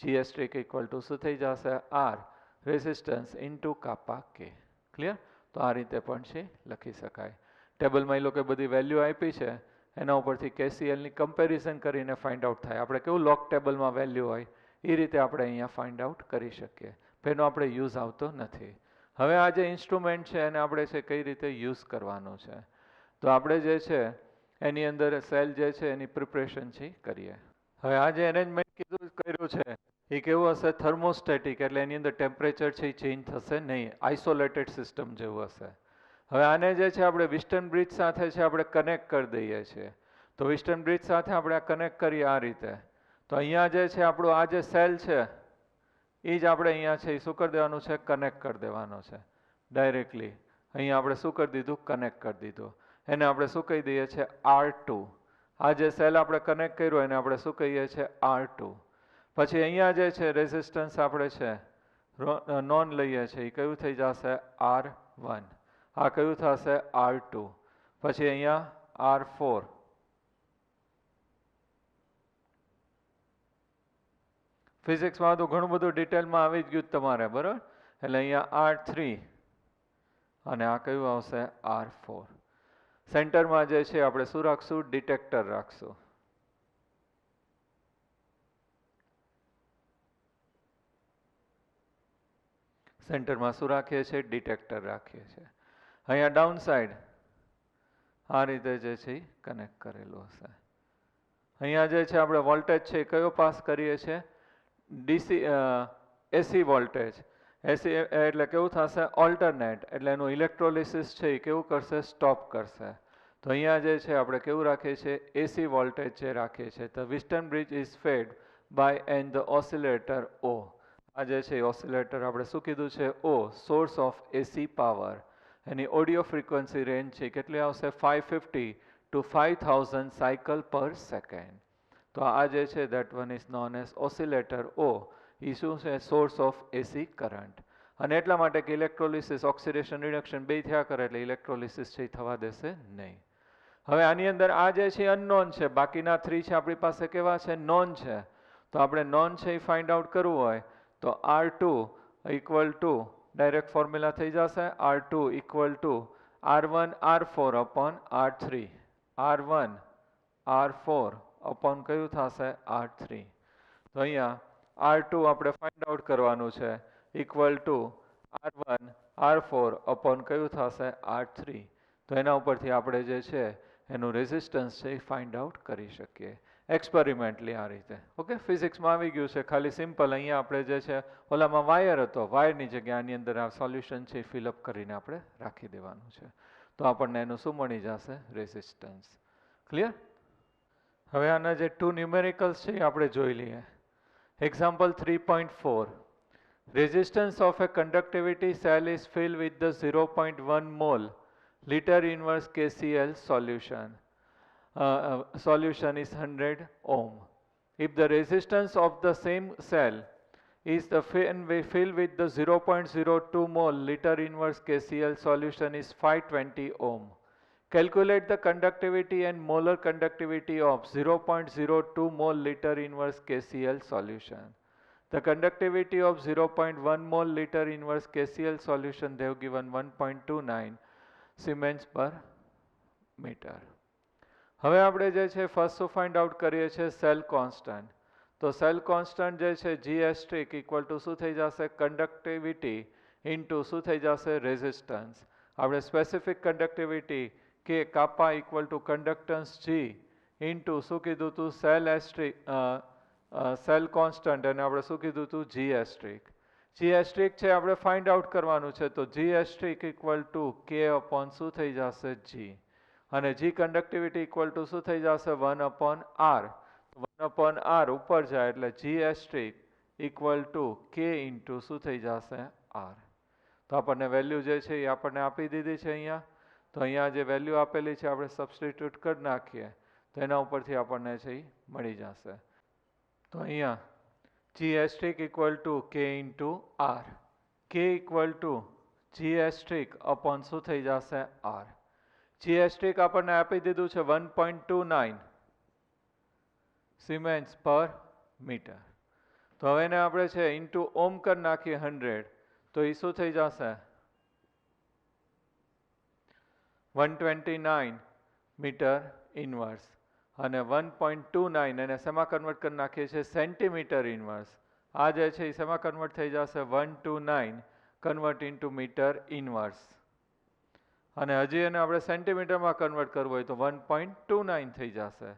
G asterisk equal to શું થઈ જશે? આર રેઝિસ્ટન્સ ઇન્ટુ કાપા કે. ક્લિયર? તો આ રીતે પણ છે લખી શકાય. ટેબલમાં એ લોકો બધી વેલ્યુ આપી છે એના ઉપરથી કેસીએલની કમ્પેરિઝન કરીને ફાઇન્ડ આઉટ થાય. આપણે કેવું લોક ટેબલમાં વેલ્યુ હોય એ રીતે આપણે અહીંયા ફાઇન્ડ આઉટ કરી શકીએ. એનો આપણે યુઝ આવતો નથી. હવે આ જે ઇન્સ્ટ્રુમેન્ટ છે એને આપણે છે કઈ રીતે યુઝ કરવાનું છે? તો આપણે જે છે એની અંદર સેલ જે છે એની પ્રિપરેશન છે કરીએ. હવે આ જે અરેન્જમેન્ટ કર્યું છે એ કેવું હશે? થર્મોસ્ટેટિક. એટલે એની અંદર ટેમ્પરેચર છે એ ચેન્જ થશે નહીં. આઇસોલેટેડ સિસ્ટમ જેવું હશે. હવે આને જે છે આપણે વિસ્ટર્ન બ્રિજ સાથે છે આપણે કનેક્ટ કરી દઈએ છીએ. તો વિસ્ટર્ન બ્રિજ સાથે આપણે કનેક્ટ કરીએ આ રીતે. તો અહીંયા જે છે આપણું આ જે સેલ છે એ જ આપણે અહીંયા છે એ શું કરી દેવાનું છે? કનેક્ટ કરી દેવાનો છે ડાયરેક્ટલી. અહીંયા આપણે શું કરી દીધું? કનેક્ટ કરી દીધું. એને આપણે શું કહી દઈએ છીએ? R2. આ જે સેલ આપણે કનેક્ટ કર્યો એને આપણે શું કહીએ છીએ? R2. પછી અહીંયા જે છે રેઝિસ્ટન્સ આપણે છે નોન લઈએ છીએ એ કયું થઈ જશે? R1. આ કયું થશે? R2. પછી અહીંયા R4. ફિઝિક્સમાં તો ઘણું બધું ડિટેલમાં આવી જ ગયું તમારે, બરાબર? એટલે અહીંયા R3 અને આ કયું આવશે? R4. સેન્ટરમાં જે છે આપણે શું રાખશું? ડિટેક્ટર રાખશું. સેન્ટરમાં શું રાખીએ છીએ? ડિટેક્ટર રાખીએ છીએ. અહીંયા ડાઉન સાઈડ આ રીતે જે છે એ કનેક્ટ કરેલું હશે. અહીંયા જે છે આપણે વોલ્ટેજ છે એ કયો પાસ કરીએ છીએ? AC voltage. એસી એટલે કેવું થશે? ઓલ્ટરનેટ. એટલે એનું ઇલેક્ટ્રોલિસિસ છે એ કેવું કરશે? સ્ટોપ કરશે. તો અહીંયા જે છે આપણે કેવું રાખીએ છીએ? એસી વોલ્ટેજ જે રાખીએ છીએ. તો Wheatstone bridge is fed by and the oscillator O. આ જે છે ઓસિલેટર આપણે શું કીધું છે O, source of AC power. Any audio frequency range છે કેટલી આવશે 550 to 5000 સાયકલ પર સેકન્ડ. તો આ જે છે that one is known as oscillator O. એ શું છે સોર્સ ઓફ એસી કરંટ. અને એટલા માટે કે ઇલેક્ટ્રોલિસિસ ઓક્સિડેશન રિડક્શન બે થયા કરે એટલે ઇલેક્ટ્રોલિસિસ છે થવા દેશે નહીં. હવે આની અંદર આ જે છે અનનોન છે, બાકીના 3 છે આપણી પાસે કેવા છે નોન છે. તો આપણે નોન છે એ ફાઇન્ડ આઉટ કરવું હોય તો R2 equal to direct formula થઈ જશે R2 equal to R1 R4 upon R3. R1 R4 upon કયું થશે R3. તો અહીંયા R2 આપણે ફાઇન્ડ આઉટ કરવાનું છે equal to R1 R4 upon કયું થશે R3. તો એના ઉપરથી આપણે જે છે એનું રેઝિસ્ટન્સ છે એ ફાઇન્ડ આઉટ કરી શકીએ એક્સપેરિમેન્ટલી આ રીતે. ઓકે, ફિઝિક્સમાં આવી ગયું છે, ખાલી સિમ્પલ અહીંયા આપણે જે છે ઓલામાં વાયર હતો, વાયરની જગ્યાએ આની અંદર આ સોલ્યુશન છે ફિલઅપ કરીને આપણે રાખી દેવાનું છે. તો આપણને એનું શું મળી જશે રેઝિસ્ટન્સ. ક્લિયર? હવે આના જે 2 ન્યુમેરિકલ્સ છે એ આપણે જોઈ લઈએ. Example 3.4. Resistance of a conductivity cell is filled with the 0.1 mole liter inverse KCl solution. Solution is 100 ohm. If the resistance of the same cell is filled with the 0.02 mole liter inverse KCl solution is 520 ohm. Calculate the conductivity and molar conductivity of 0.02 mole liter inverse KCl solution. The conductivity of 0.1 mole liter inverse KCl solution they have given 1.29 Siemens per meter. હવે આપણે જે છે first શું find out કરીએ છીએ cell constant. તો cell constant જે છે જીએસ્ટ્રિક ઇક્વલ ટુ શું થઈ જશે કંડક્ટિવિટી ઇન્ટુ શું થઈ જશે રેઝિસ્ટન્સ. આપણે specific conductivity K kappa equal to conductance G into શું કીધું હતું સેલ કોન્સ્ટન્ટ અને આપણે શું કીધું હતું જીએસ્ટ્રિક. જીએસ્ટ્રિક છે આપણે ફાઇન્ડ આઉટ કરવાનું છે તો જીએસ્ટ્રિક ઇક્વલ ટુ કે અપોન શું થઈ જશે જી અને જી કંડક્ટિવિટી ઇક્વલ ટુ શું થઈ જશે 1 અપોન આર. 1 અપોન આર ઉપર જાય એટલે જીએસ્ટ્રિક ઇક્વલ ટુ કે ઇન્ટુ શું થઈ જશે આર. તો આપણને વેલ્યુ જે છે એ આપણને આપી દીધી છે અહીંયા. તો અહીંયા જે વેલ્યુ આપેલી છે આપણે સબસ્ટિટ્યુટ કરી નાખીએ તો એના ઉપરથી આપણને છે એ મળી જશે. તો અહીંયા જીએસ્ટ્રિક equal to K into R, કે ઇક્વલ ટુ જીએસ્ટ્રિક અપોન શું થઈ જશે આર. જીએસ્ટ્રિક આપણને આપી દીધું છે 1.29 સિમેન્સ પર મીટર. તો હવે એને આપણે છે ઇન્ટુ ઓમ કરી નાખીએ 100 તો એ શું થઈ જશે 129 મીટર ઇનવર્સ અને 1.29 એને શેમાં કન્વર્ટ કરી નાખીએ છીએ સેન્ટીમીટર ઇનવર્સ. આ જે છે એ શેમાં કન્વર્ટ થઈ જશે 129 કન્વર્ટ ઇન્ટુ મીટર ઇનવર્સ અને હજી એને આપણે સેન્ટીમીટરમાં કન્વર્ટ કરવું હોય તો 1.29 થઈ જશે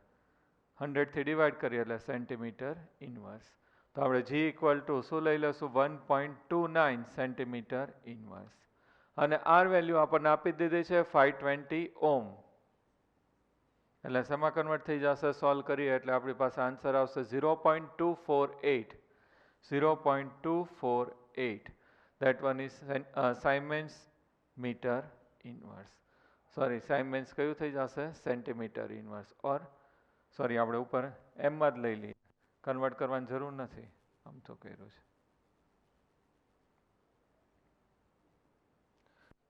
100 થી ડિવાઈડ કરીએ એટલે સેન્ટીમીટર ઇનવર્સ. તો આપણે જી ઇક્વલ ટુ શું લઈ લઈશું 1.29 સેન્ટીમીટર ઇનવર્સ અને આર વેલ્યુ આપણને આપી દીધી છે 520 ઓમ એટલે શેમાં કન્વર્ટ થઈ જશે સોલ્વ કરીએ એટલે આપણી પાસે આન્સર આવશે 0.248 0.248 that one is Siemens meter inverse. Sorry siemens કયું થઈ જશે સેન્ટીમીટર ઇનવર્સ ઓર સોરી આપણે ઉપર એમમાં જ લઈ લઈએ કન્વર્ટ કરવાની જરૂર નથી આમ તો કર્યું છે.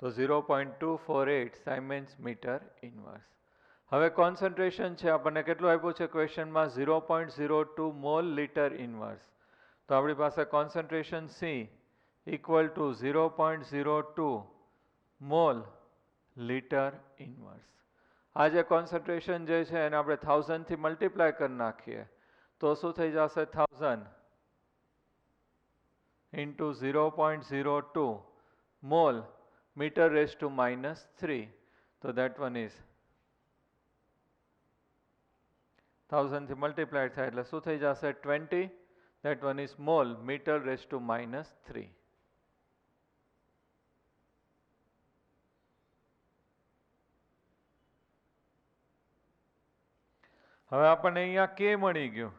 તો 0.248 સાયમેન્સ મીટર ઇનવર્સ. હવે કોન્સન્ટ્રેશન છે આપણને કેટલું આપ્યું છે ક્વેશ્ચનમાં 0.02 મોલ લીટર ઇનવર્સ. તો આપણી પાસે concentration C equal to 0.02 mall litre inverse. આ જે કોન્સન્ટ્રેશન જે છે એને આપણે 1000 થી મલ્ટીપ્લાય કરી નાખીએ તો શું થઈ જશે 1000 into 0.02 mole metre raise to -3. તો દેટ વન ઇઝ 1000 થી મલ્ટીપ્લાય થાય એટલે શું થઈ જશે 20. That one is mole metre raise to -3. હવે આપણને અહીંયા કે મળી ગયું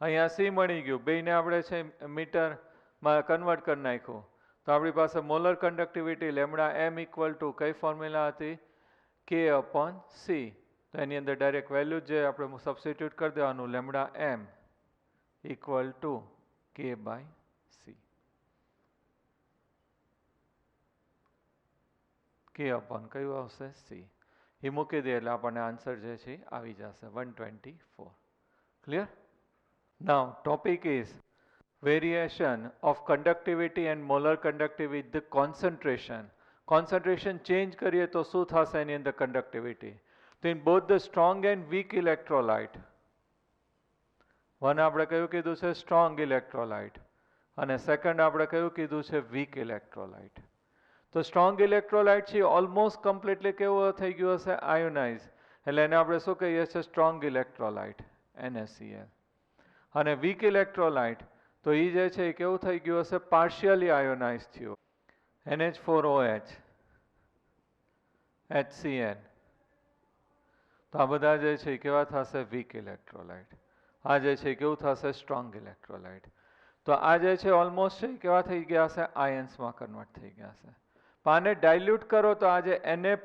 અહીંયા સી મળી ગયું, બેને આપણે છે મીટરમાં કન્વર્ટ કરી નાખ્યું, તો આપણી પાસે molar conductivity lambda M equal to કઈ ફોર્મ્યુલા હતી, કે અપોન સી. તો એની અંદર ડાયરેક્ટ વેલ્યુ જે આપણે સબસ્ટિટ્યુટ કરી દેવાનું, લેમડા એમ ઇક્વલ ટુ કે બાય સી, કે અપોન કયું આવશે, સી. એ મૂકી દે એટલે આપણને આન્સર જે છે આવી જશે 124. Clear? Now topic is variation of conductivity and molar conductivity with the concentration. Concentration change કરીએ તો શું થશે એની અંદર conductivity? તો in both the strong and weak electrolyte, one આપણે કયું કીધું છે strong electrolyte અને second આપણે કયું કીધું છે weak electrolyte. તો strong electrolyte છે almost completely કેવું થઈ ગયું હશે, ionize, એટલે એને આપણે શું કહીએ છીએ, strong electrolyte NaCl. અને weak electrolyte તો એ જે છે એ કેવું થઈ ગયું હશે, પાર્શિયલી આયોનાઇઝ થયું, NH4OH HCN. તો આ બધા જે છે એ કેવા થશે, વીક ઇલેક્ટ્રોલાઇટ. આ જે છે કેવું થશે, સ્ટ્રોંગ ઇલેક્ટ્રોલાઇટ. તો આ જે છે ઓલમોસ્ટ છે કેવા થઈ ગયા છે, આયન્સમાં કન્વર્ટ થઈ ગયા છે. પણ આને ડાયલ્યુટ કરો તો આ જે Na+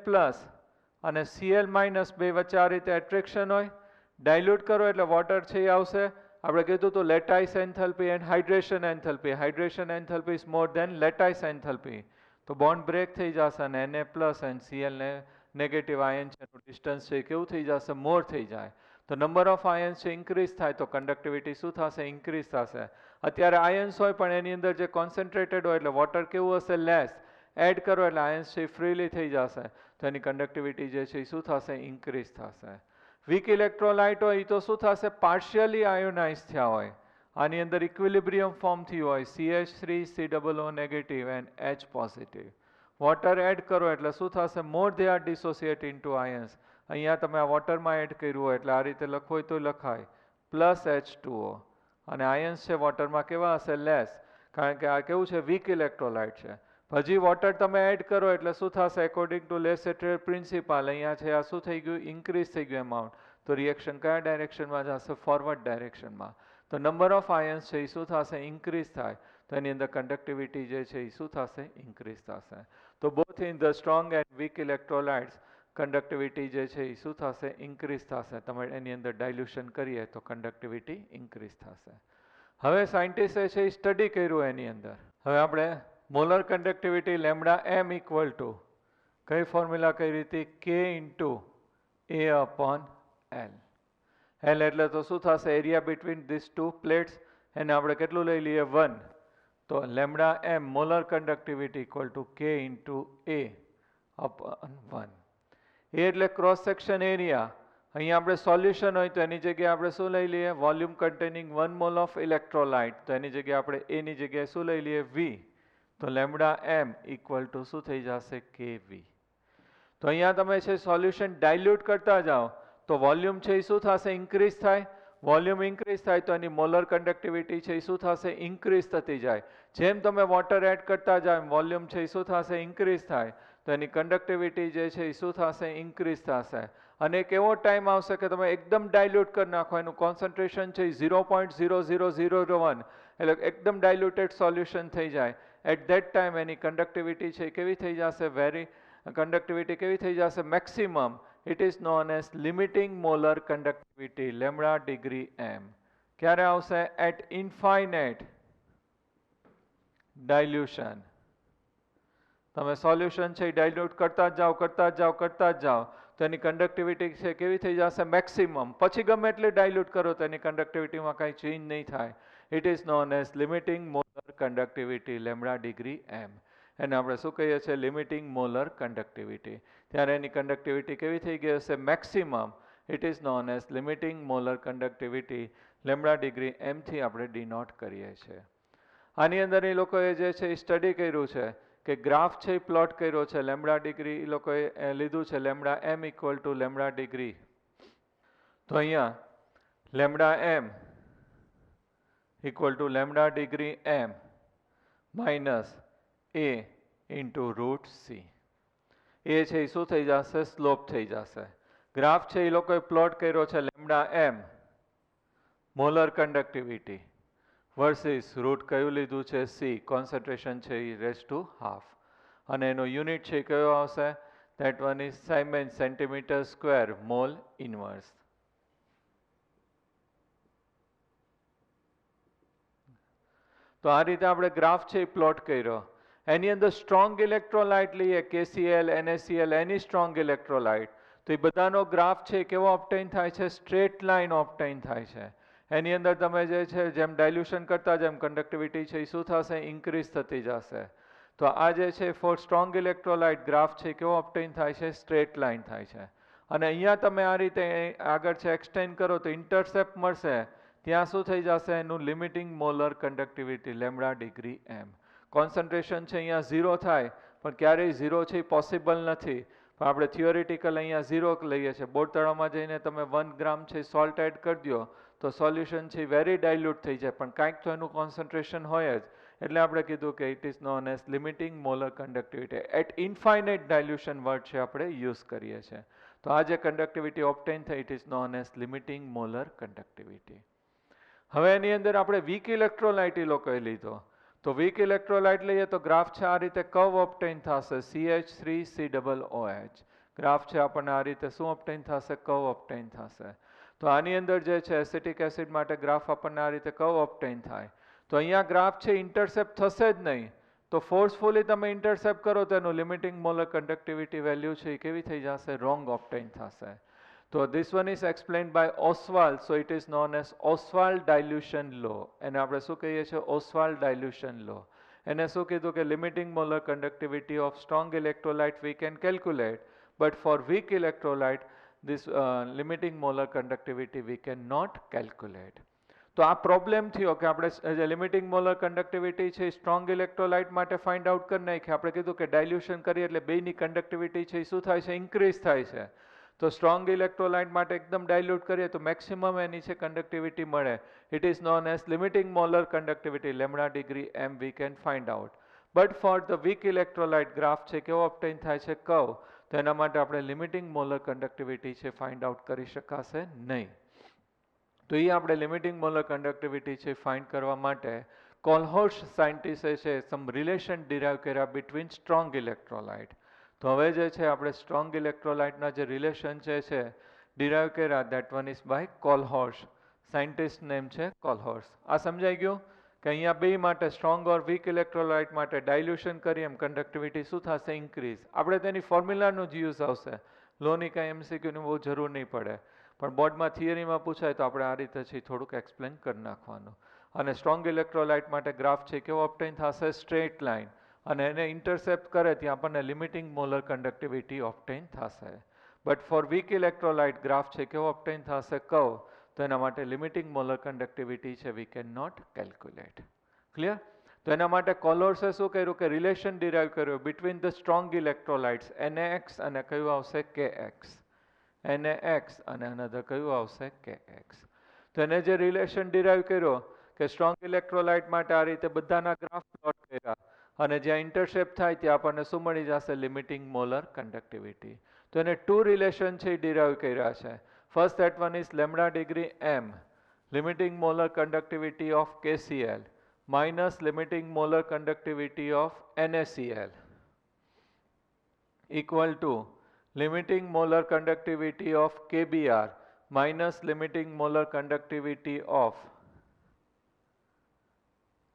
અને Cl- બે વચ્ચે આ રીતે એટ્રેક્શન હોય, ડાયલ્યુટ કરો એટલે વોટર છે એ આવશે. આપણે કીધું તો lattice enthalpy and hydration enthalpy, hydration enthalpy is more than lattice enthalpy. તો બોન્ડ બ્રેક થઈ જશે અને Na+ એન્ડ Cl ને નેગેટિવ આયન છે એનું ડિસ્ટન્સ છે કેવું થઈ જશે, મોર થઈ જાય. તો નંબર ઓફ આયન્સ છે ઇન્ક્રીઝ થાય તો કંડક્ટિવિટી શું થશે, ઇન્ક્રીઝ થશે. અત્યારે આયન્સ હોય પણ એની અંદર જે કોન્સન્ટ્રેટેડ હોય એટલે વોટર કેવું હશે, લેસ. એડ કરો એટલે આયન્સ છે ફ્રીલી થઈ જશે તો એની કંડક્ટિવિટી જે છે એ શું થશે, ઇન્ક્રીઝ થશે. વીક ઇલેક્ટ્રોલાઇટ હોય એ તો શું થશે, પાર્શિયલી આયોનાઇઝ થયા હોય, આની અંદર ઇક્વિલિબ્રિયમ ફોર્મ થયું હોય, CH3 COO negative and H positive. Water add કરો એટલે શું થશે, more they are dissociate into ions. અહીંયા તમે આ વોટરમાં એડ કર્યું હોય એટલે આ રીતે લખવું હોય તો લખાય, પ્લસ H2O. અને આયન્સ છે વોટરમાં કેવા હશે, લેસ, કારણ કે આ કેવું છે, વીક ઇલેક્ટ્રોલાઇટ છે. હજી વોટર તમે એડ કરો એટલે શું થશે, એકોર્ડિંગ ટુ લેસેટર પ્રિન્સિપાલ અહીંયા છે આ શું થઈ ગયું, ઇન્ક્રીઝ થઈ ગયું એમાઉન્ટ. તો રિએક્શન કયા ડાયરેક્શનમાં જશે, ફોરવર્ડ ડાયરેક્શનમાં. તો નંબર ઓફ આયન્સ છે એ શું થશે, ઇન્ક્રીઝ થાય તો એની અંદર કંડક્ટિવિટી જે છે એ શું થશે, ઇન્ક્રીઝ થશે. તો both in the strong and weak electrolytes conductivity જે છે એ શું થશે, ઇન્ક્રીઝ થશે. તમે એની અંદર ડાયલ્યુશન કરીએ તો કંડક્ટિવિટી ઇન્ક્રીઝ થશે. હવે સાયન્ટિસ્ટે છે એ સ્ટડી કર્યું એની અંદર. હવે આપણે molar conductivity lambda M equal to કઈ ફોર્મ્યુલા કઈ રીતે, K ઇન્ટુ A/L. L એટલે તો શું થશે, area between this two plates, એને આપણે કેટલું લઈ લઈએ, 1. તો lambda M molar conductivity equal to K into A/1. એ એટલે ક્રોસ સેક્શન એરિયા. અહીંયા આપણે સોલ્યુશન હોય તો એની જગ્યાએ આપણે શું લઈ લઈએ, volume containing 1 mall of electrolyte. તો એની જગ્યાએ આપણે એની જગ્યાએ શું લઈ લઈએ, V. તો લેમડા એમ ઇક્વલ ટુ શું થઈ જશે, KV. તો અહીંયા તમે છે સોલ્યુશન ડાયલ્યુટ કરતા જાઓ તો વોલ્યુમ છે એ શું થશે, ઇન્ક્રીઝ થાય. વોલ્યુમ ઇન્ક્રીઝ થાય તો એની મોલર કંડક્ટિવિટી છે એ શું થશે, ઇન્ક્રીઝ થતી જાય. જેમ તમે વોટર એડ કરતા જાઓ વોલ્યુમ છે એ શું થશે, ઇન્ક્રીઝ થાય તો એની કંડક્ટિવિટી જે છે એ શું થશે, ઇન્ક્રીઝ થશે. અને એક એવો ટાઈમ આવશે કે તમે એકદમ ડાયલ્યુટ કરી નાખો, એનું કોન્સન્ટ્રેશન છે 0.0001 એટલે એકદમ ડાયલ્યુટેડ સોલ્યુશન થઈ જાય. એટ ધેટ ટાઈમ એની કંડક્ટિવિટી છે કેવી થઈ જશે, કંડક્ટિવિટી કેવી થઈ જશે, maximum. It is known as limiting molar conductivity lambda degree M. ક્યારે આવશે, એટ ઇન્ફાઇનાઇટ ડાયલ્યુશન. તમે સોલ્યુશન છે ડાયલ્યુટ કરતા જ જાઓ કરતા જ જાઓ કરતા જ જાઓ તો એની કંડક્ટિવિટી છે કેવી થઈ જશે, મેક્સિમમ. પછી ગમે એટલે ડાયલ્યુટ કરો તો એની કંડક્ટિવિટીમાં કાંઈ ચેન્જ નહીં થાય. It is known as limiting molar conductivity lambda degree M. એને આપણે શું કહીએ છીએ, લિમિટિંગ મોલર કંડક્ટિવિટી. ત્યારે એની કંડક્ટિવિટી કેવી થઈ ગઈ હશે, maximum. It is known as limiting molar conductivity lambda degree એમથી આપણે ડિનોટ કરીએ છીએ. આની અંદર એ લોકોએ જે છે એ સ્ટડી કર્યું છે કે ગ્રાફ છે એ પ્લોટ કર્યો છે, લેમડા ડિગ્રી એ લોકોએ લીધું છે, lambda M equal to lambda degree. તો અહીંયા lambda M equal to lambda degree M minus A into root C. એ છે એ શું થઈ જશે, સ્લોપ થઈ જશે. ગ્રાફ છે એ લોકોએ પ્લોટ કર્યો છે lambda M molar conductivity versus root કયું લીધું છે સી, કોન્સન્ટ્રેશન છે એ રેઝ ટુ હાફ, અને એનો યુનિટ છે કયો આવશે, that one is Siemens centimeter square mole inverse. તો આ રીતે આપણે ગ્રાફ છે એ પ્લોટ કર્યો. એની અંદર સ્ટ્રોંગ ઇલેક્ટ્રોલાઇટ લઈએ, KCl, NaCl, એની સ્ટ્રોંગ ઇલેક્ટ્રોલાઇટ, તો એ બધાનો ગ્રાફ છે કેવો ઓબ્ટેન થાય છે, સ્ટ્રેટ લાઇન ઓબ્ટેન થાય છે. એની અંદર તમે જે છે જેમ ડાયલ્યુશન કરતા જેમ કન્ડક્ટિવિટી છે એ શું થશે, ઇન્ક્રીઝ થતી જશે. તો આ જે છે ફોર સ્ટ્રોંગ ઇલેક્ટ્રોલાઇટ ગ્રાફ છે કેવો ઓબ્ટેન થાય છે, સ્ટ્રેટ લાઇન થાય છે. અને અહીંયા તમે આ રીતે આગળ છે એક્સટેન્ડ કરો તો ઇન્ટરસેપ્ટ મળશે, ત્યાં શું થઈ જશે, એનું limiting molar conductivity lambda degree M. Concentration છે અહીંયા 0 થાય, પણ ક્યારેય 0 છે એ પોસિબલ નથી, પણ આપણે થિયોરિટિકલ અહીંયા 0 લઈએ છીએ. બોટ તળાવમાં જઈને તમે 1 ગ્રામ છે સોલ્ટ એડ કરી દો તો સોલ્યુશન છે વેરી ડાયલ્યુટ થઈ જાય, પણ કાંઈક તો એનું કોન્સન્ટ્રેશન હોય જ, એટલે આપણે કીધું કે it is known as limiting molar conductivity. At infinite dilution word છે આપણે યુઝ કરીએ છીએ. તો આ જે કન્ડક્ટિવિટી ઓબ્ટેન થઈ it is known as limiting molar conductivity. હવે એની અંદર આપણે વીક ઇલેક્ટ્રોલાઇટ એ લોકોએ લીધો, તો વીક ઇલેક્ટ્રોલાઇટ લઈએ તો ગ્રાફ છે આ રીતે કર્વ ઓબ્ટેન થશે, CH3COOH ગ્રાફ છે આપણને આ રીતે શું ઓબ્ટેન થશે, કર્વ ઓબ્ટેન થશે. તો આની અંદર જે છે એસિટિક એસિડ માટે ગ્રાફ આપણને આ રીતે કર્વ ઓબ્ટેન થાય. તો અહીંયા ગ્રાફ છે ઇન્ટરસેપ્ટ થશે જ નહીં, તો ફોર્સફુલી તમે ઇન્ટરસેપ્ટ કરો તો એનું લિમિટિંગ મોલર કન્ડક્ટિવિટી વેલ્યુ છે એ કેવી થઈ જશે, રોંગ ઓબ્ટેન થશે. તો this one is explained by Ostwald, so it is known as Ostwald dilution law. એને આપણે શું કહીએ છીએ, Ostwald dilution law. એને શું કીધું કે limiting molar conductivity of strong electrolyte we can calculate, but for weak electrolyte this limiting molar conductivity we cannot calculate. તો આ પ્રોબ્લેમ થયો કે આપણે જે લિમિટિંગ મોલર કન્ડક્ટિવિટી છે સ્ટ્રોંગ ઇલેક્ટ્રોલાઇટ માટે ફાઇન્ડ આઉટ કરી નાખી. આપણે કીધું કે ડાયલ્યુશન કરીએ એટલે બેયની કન્ડક્ટિવિટી છે એ શું થાય છે, ઇન્ક્રીઝ થાય છે. તો સ્ટ્રોંગ ઇલેક્ટ્રોલાઇટ માટે એકદમ ડાયલ્યુટ કરીએ તો મેક્સિમમ એની છે કન્ડક્ટિવિટી મળે. It is known as limiting molar conductivity lambda degree M we can find out. But for the weak electrolyte graph છે કેવો ઓબ્ટેન થાય છે, કર્વ, તો એના માટે આપણે લિમિટિંગ મોલર કન્ડક્ટિવિટી છે ફાઇન્ડ આઉટ કરી શકાશે નહીં. તો એ આપણે લિમિટિંગ મોલર કન્ડક્ટિવિટી છે ફાઇન્ડ કરવા માટે કોલહોર્સ સાયન્ટિસ્ટે છે સમ રિલેશન ડિરાઇવ કર્યા બિટવીન સ્ટ્રોંગ ઇલેક્ટ્રોલાઇટ. તો હવે જે છે આપણે સ્ટ્રોંગ ઇલેક્ટ્રોલાઇટના જે રિલેશન છે ડિરાઇવ કર્યા, that one is by Kohlrausch. Scientist name છે કોલહોર્સ. આ સમજાઈ ગયું કે અહીંયા બે માટે સ્ટ્રોંગ ઓર વીક ઇલેક્ટ્રોલાઇટ માટે ડાયલ્યુશન કરીએ એમ કન્ડક્ટિવિટી શું થશે, ઇન્ક્રીઝ. આપણે તેની ફોર્મ્યુલાનું જ યુઝ આવશે, લોની કાંઈ MCQની બહુ જરૂર નહીં પડે, પણ બોર્ડમાં થિયરીમાં પૂછાય તો આપણે આ રીતે છે થોડુંક એક્સપ્લેન કરી નાખવાનું. અને સ્ટ્રોંગ ઇલેક્ટ્રોલાઇટ માટે ગ્રાફ છે કેવો ઓબ્ટેન થશે, સ્ટ્રેટ લાઇન, અને એને ઇન્ટરસેપ્ટ કરે ત્યાં આપણને લિમિટિંગ મોલર કન્ડક્ટિવિટી ઓબ્ટેન થશે. But for weak electrolyte graph છે કેવો ઓબ્ટેન થશે, કર્વ, તો એના માટે લિમિટિંગ મોલર કન્ડક્ટિવિટી છે we can not calculate. Clear? તો એના માટે કોલહોર્સે શું કર્યું કે રિલેશન ડિરાઇવ કર્યું between the strong electrolytes NaX અને કયું આવશે, KX. NaX અને અનધર કયું આવશે, KX. તો એને જે રિલેશન ડિરાઇવ કર્યો કે સ્ટ્રોંગ ઇલેક્ટ્રોલાઇટ માટે આ રીતે બધાના ગ્રાફ પ્લોટ કર્યા અને જ્યાં ઇન્ટરસેપ્ટ થાય ત્યાં આપણને શું મળી જશે, લિમિટિંગ મોલર કન્ડક્ટિવિટી. તો એને ટુ રિલેશન છે ડિરાઇવ કર્યા છે. First that one is lambda degree m, limiting molar conductivity of KCl minus limiting molar conductivity of NaCl equal to limiting molar conductivity of KBr minus limiting molar conductivity of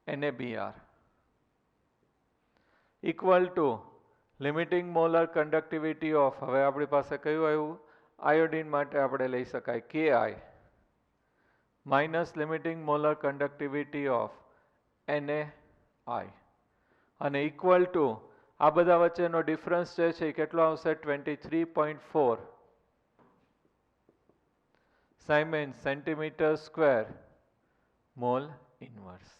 NaBr equal to limiting molar conductivity of, હવે આપણી પાસે કયું આવ્યું, iodine માટે આપણે લઈ શકાય Ki minus limiting molar conductivity of NaI અને equal to આ બધા વચ્ચેનો ડિફરન્સ જે છે કેટલો આવશે, 23.4 Siemens centimeter square mole inverse.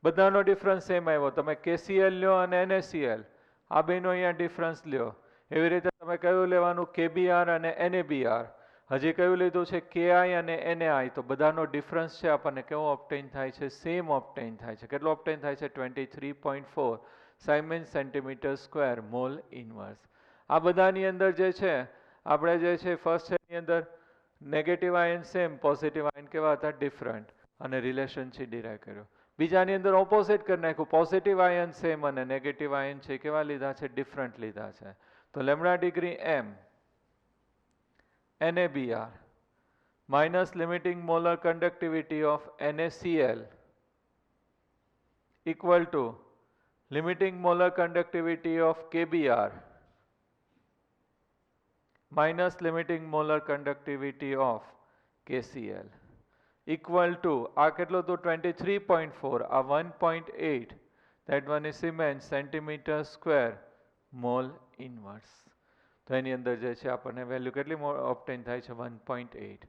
બધાનો ડિફરન્સ સેમ આવ્યો. તમે KCl લ્યો અને NaCl આ બેનો અહીંયા ડિફરન્સ લ્યો. એવી રીતે તમે કયું લેવાનું, KBr અને NaBr. હજી કયું લીધું છે, Ki અને NaI. તો બધાનો ડિફરન્સ છે આપણને કેવો ઓબ્ટેન થાય છે, સેમ ઓબ્ટેન થાય છે. કેટલો ઓબ્ટેન થાય છે, 23.4 Siemens centimeter square mole inverse. આ બધાની અંદર જે છે આપણે જે છે ફર્સ્ટ છે એની અંદર negative ion same, positive ion કેવા હતા? ડિફરન્ટ. અને રિલેશનશીપ ડિરાઈવ કર્યો. બીજાની અંદર ઓપોઝિટ કરી નાખ્યું, પોઝિટિવ આયન સેમ અને નેગેટિવ આયન છે કેવા લીધા છે? ડિફરન્ટ લીધા છે. તો lambda degree m NaBr minus limiting molar conductivity of NaCl equal to limiting molar conductivity of KBr minus limiting molar conductivity of KCl equal to આ કેટલો તો 23.4, આ 1.8, that one is Siemens centimeter square mole inverse. તો એની અંદર જે છે આપણને value કેટલી ઓબ્ટેન થાય છે? 1.8.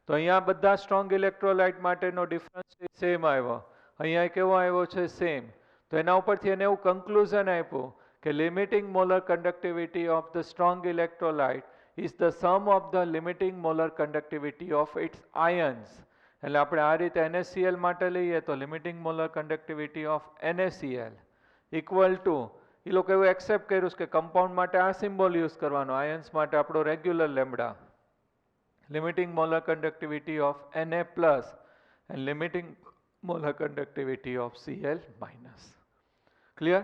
તો અહીંયા બધા સ્ટ્રોંગ ઇલેક્ટ્રોલાઇટ માટેનો ડિફરન્સ સેમ આવ્યો, અહીંયા કેવો આવ્યો છે? સેમ. તો એના ઉપરથી એને એવું કન્ક્લુઝન આપ્યું કે limiting molar conductivity of the strong electrolyte is the sum of the limiting molar conductivity of its ions. એટલે આપણે આ રીતે NaCl માટે લઈએ તો limiting molar conductivity of NaCl equal to, એ લોકો એવું એક્સેપ્ટ કર્યું કે કમ્પાઉન્ડ માટે આ સિમ્બોલ યુઝ કરવાનો, આયન્સ માટે આપણો regular lambda, limiting molar conductivity of Na plus and limiting molar conductivity of Cl minus. Clear?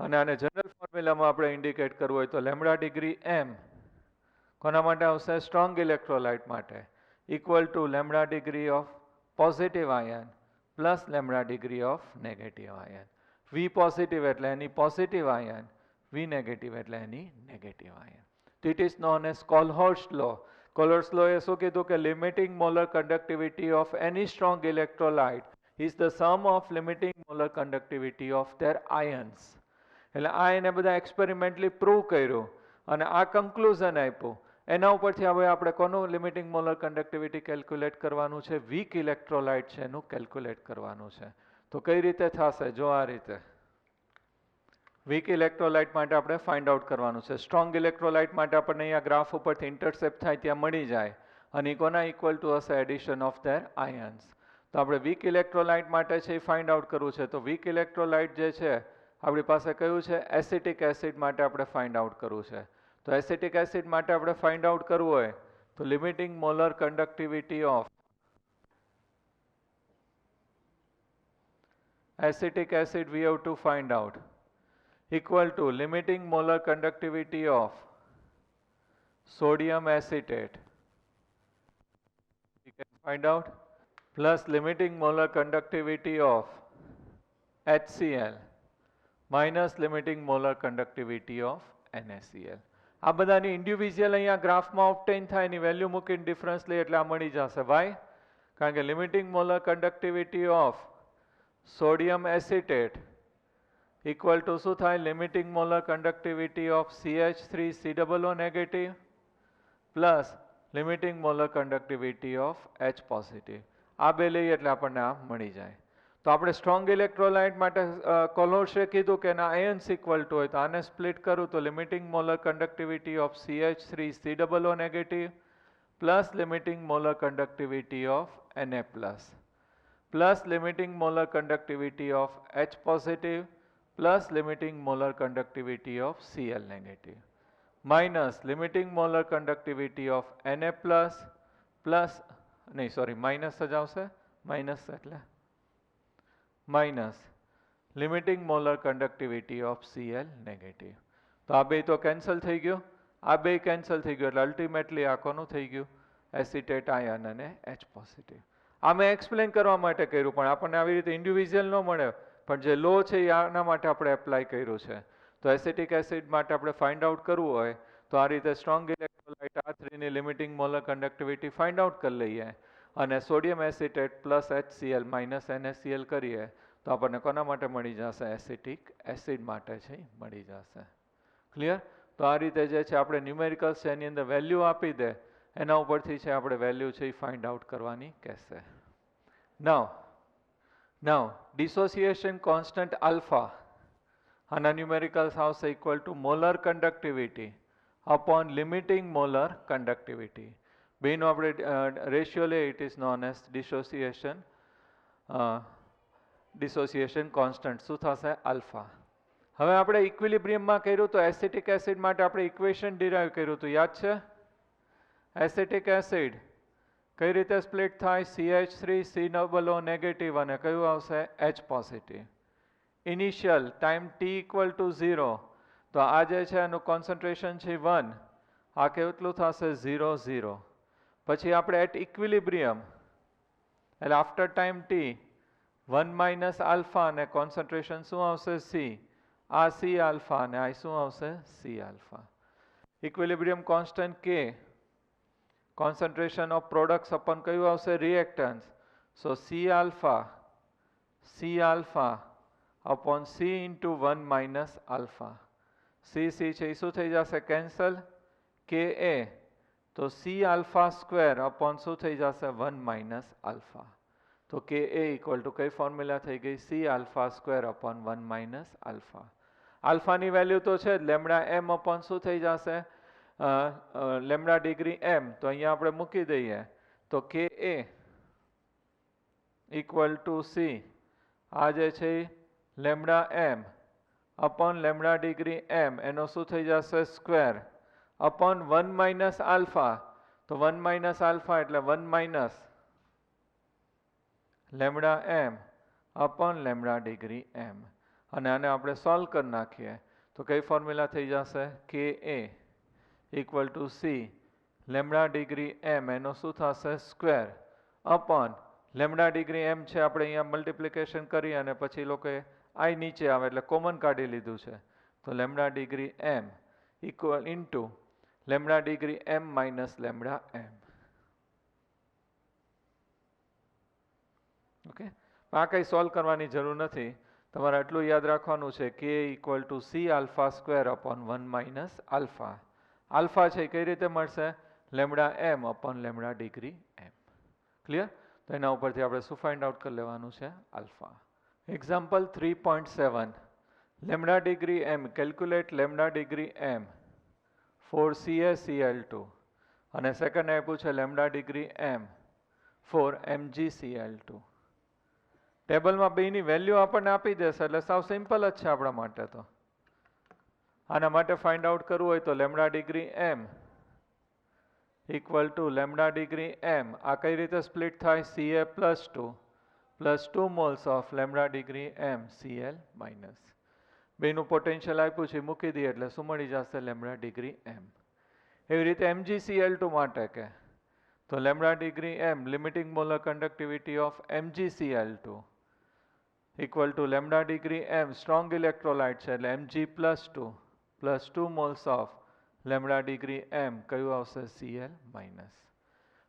અને આને જનરલ ફોર્મ્યુલામાં આપણે ઇન્ડિકેટ કરવું હોય તો લેમ્બડા ડિગ્રી m કોના માટે આવશે? સ્ટ્રોંગ ઇલેક્ટ્રોલાઇટ માટે equal to lambda degree of positive ion plus lambda degree of negative ion. V positive એટલે એની પોઝિટિવ આયન, V નેગેટિવ એટલે એની negative ion. It is known as Colhorst law. Colhorst law એ શું કીધું કે limiting molar conductivity of any strong electrolyte is the sum of limiting molar conductivity of their ions. એટલે આ એને બધા એક્સપેરિમેન્ટલી પ્રૂવ કર્યું અને આ કન્ક્લુઝન આપ્યું. એના ઉપરથી હવે આપણે કોનું લિમિટિંગ મોલર કંડક્ટિવિટી કેલ્ક્યુલેટ કરવાનું છે? વીક ઇલેક્ટ્રોલાઇટ છે એનું કેલ્ક્યુલેટ કરવાનું છે. તો કઈ રીતે થશે? જો આ રીતે વીક ઇલેક્ટ્રોલાઇટ માટે આપણે ફાઇન્ડ આઉટ કરવાનું છે. સ્ટ્રોંગ ઇલેક્ટ્રોલાઇટ માટે આપણને અહીંયા ગ્રાફ ઉપરથી ઇન્ટરસેપ્ટ થાય ત્યાં મળી જાય અને કોના ઇક્વલ ટુ હશે? Addition of their ions. તો આપણે વીક ઇલેક્ટ્રોલાઇટ માટે છે એ ફાઇન્ડ આઉટ કરવું છે. તો વીક ઇલેક્ટ્રોલાઇટ જે છે આપણી પાસે કયું છે? એસિટિક એસિડ માટે આપણે ફાઇન્ડ આઉટ કરવું છે. તો એસિટિક એસિડ માટે આપણે ફાઇન્ડ આઉટ કરવું હોય તો limiting molar conductivity of acetic acid we have to find out equal to limiting molar conductivity of sodium acetate, we can find out, plus limiting molar conductivity of HCl minus limiting molar conductivity of NaCl. આ બધાની individual અહીંયા ગ્રાફમાં ઓબ્ટેન થાય એની value મૂકીને difference લઈએ એટલે આ મળી જશે. વાય? કારણ કે limiting molar conductivity of sodium acetate equal to શું થાય? Limiting molar conductivity of CH3COO negative plus limiting molar conductivity of H positive. આ બે લઈએ એટલે આપણને આ મળી જાય. તો આપણે સ્ટ્રોંગ ઇલેક્ટ્રોલાઇટ માટે કોલ્હોર્સ્ટે કીધું કે એના આયન્સ ઇક્વલ ટુ હોય તો આને સ્પ્લિટ કરું તો limiting molar conductivity of CH3COO negative plus limiting molar conductivity of Na plus limiting molar conductivity of H positive plus limiting molar conductivity of Cl negative minus limiting molar conductivity of Na plus નહીં sorry minus જ આવશે, minus એટલે minus limiting molar conductivity of Cl negative. તો આ બે તો cancel થઈ ગયું, આ બે કેન્સલ થઈ ગયું એટલે અલ્ટિમેટલી આ કોનું થઈ ગયું? એસિટેટ આયન અને H પોઝિટિવ. આ મેં એક્સપ્લેન કરવા માટે કર્યું પણ આપણને આવી રીતે ઇન્ડિવિજ્યુઅલ ન મળે પણ જે લો છે એ આના માટે આપણે એપ્લાય કર્યું છે. તો એસિટિક એસિડ માટે આપણે ફાઇન્ડ આઉટ કરવું હોય તો આ રીતે સ્ટ્રોંગ ઇલેક્ટ્રોલાઇટ R3 ની limiting molar conductivity find out કરી લઈએ અને sodium acetate plus HCl minus NaCl કરીએ તો આપણને કોના માટે મળી જશે? એસિટિક એસિડ માટે છે મળી જશે. ક્લિયર? તો આ રીતે જે છે આપણે ન્યુમેરિકલ્સ છે એની અંદર વેલ્યુ આપી દે એના ઉપરથી છે આપણે વેલ્યુ છે એ ફાઇન્ડ આઉટ કરવાની કહેશે. નાઉ ડિસોસિએશન કોન્સ્ટન્ટ આલ્ફા આના ન્યુમેરિકલ્સ આવશે equal to molar conductivity upon limiting molar conductivity. બેનો આપણે રેશિયો લે it is known as dissociation constant શું થશે? આલ્ફા. હવે આપણે ઇક્વિલિબ્રિયમમાં કર્યું તો એસિટિક એસિડ માટે આપણે ઇક્વેશન ડિરાઈવ કર્યું હતું, યાદ છે? એસિટિક એસિડ કઈ રીતે સ્પ્લિટ થાય? CH3 C નેગેટિવ અને કયું આવશે? H positive. Initial time t equal to 0, તો આ જે છે એનું કોન્સન્ટ્રેશન છે 1, આ કેટલું થશે? 0 0. પછી આપણે એટ ઇક્વિલિબ્રિયમ એટલે after time t 1 minus alpha અને કોન્સન્ટ્રેશન શું આવશે? C. આ C આલ્ફા અને આ શું આવશે? C alpha. Equilibrium constant K, concentration of products upon કયું આવશે? reactants. So C alpha upon C into 1 minus alpha. C છે એ શું થઈ જશે? કેન્સલ. Ka તો C alpha square upon શું થઈ જશે? 1 minus alpha. તો Ka equal to કઈ ફોર્મ્યુલા થઈ ગઈ? C alpha square upon 1 minus alpha. આલ્ફાની વેલ્યુ તો છે જ, લેમડા m upon શું થઈ જશે? લેમડા ડિગ્રી m, તો અહીંયા આપણે મૂકી દઈએ તો Ka ઇક્વલ ટુ C, આ જે છે lambda m upon lambda degree m એનો શું થઈ જશે? સ્ક્વેર અપોન 1 માઇનસ આલ્ફા, તો 1 માઇનસ આલ્ફા એટલે 1 minus lambda m upon lambda degree m. અને આને આપણે સોલ્વ કરી નાખીએ તો કઈ ફોર્મ્યુલા થઈ જશે? Ka equal to C lambda degree m એનો શું થશે? Square upon lambda degree m છે આપણે અહીંયા મલ્ટિપ્લિકેશન કરી અને પછી લોકોએ આઈ નીચે આવે એટલે કોમન કાઢી લીધું છે, તો lambda degree m equal into lambda degree m minus lambda m. Okay, આ કંઈ સોલ્વ કરવાની જરૂર નથી, તમારે આટલું યાદ રાખવાનું છે K equal to C alpha square upon 1 minus alpha. Alpha છે કઈ રીતે મળશે? Lambda m upon lambda degree m. Clear? તો એના ઉપરથી આપણે શું ફાઇન્ડ આઉટ કરી લેવાનું છે? Alpha. Example 3.7, lambda degree m, calculate lambda degree m for CaCl2, અને સેકન્ડ આપ્યું છે lambda degree m four MgCl2. ટેબલમાં બેની વેલ્યુ આપણને આપી દેશે એટલે સાવ સિમ્પલ જ છે આપણા માટે. તો આના માટે ફાઇન્ડ આઉટ કરવું હોય તો lambda degree m equal to lambda degree m, આ કઈ રીતે સ્પ્લિટ થાય? Ca plus 2 moles of lambda degree m Cl minus. બેનું પોટેન્શિયલ આપ્યું છે મૂકી દઈએ એટલે શું મળી જશે? Lambda degree m. એવી રીતે MgCl2 માટે કે તો lambda degree m limiting molar conductivity of MgCl2 equal to lambda degree m strong electrolyte છે એટલે Mg plus 2 moles of lambda degree m કયું આવશે? Cl minus.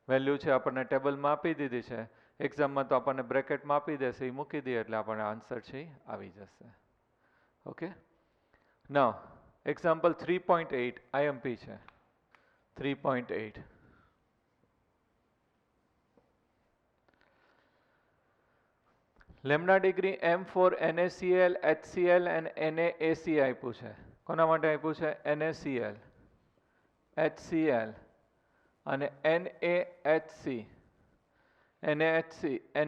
વેલ્યુ છે આપણને ટેબલમાં આપી દીધી છે, એક્ઝામમાં તો આપણને બ્રેકેટમાં આપી દેશે, એ મૂકી દઈએ એટલે આપણને આન્સર છે આવી જશે. ઓકે, નાઉ એક્ઝામ્પલ 3.8 IMP છે. 3.8, lambda degree m for NaCl, HCl and NaAC આપ્યું છે. કોના માટે આપ્યું છે? NaCl, HCl અને NaHC,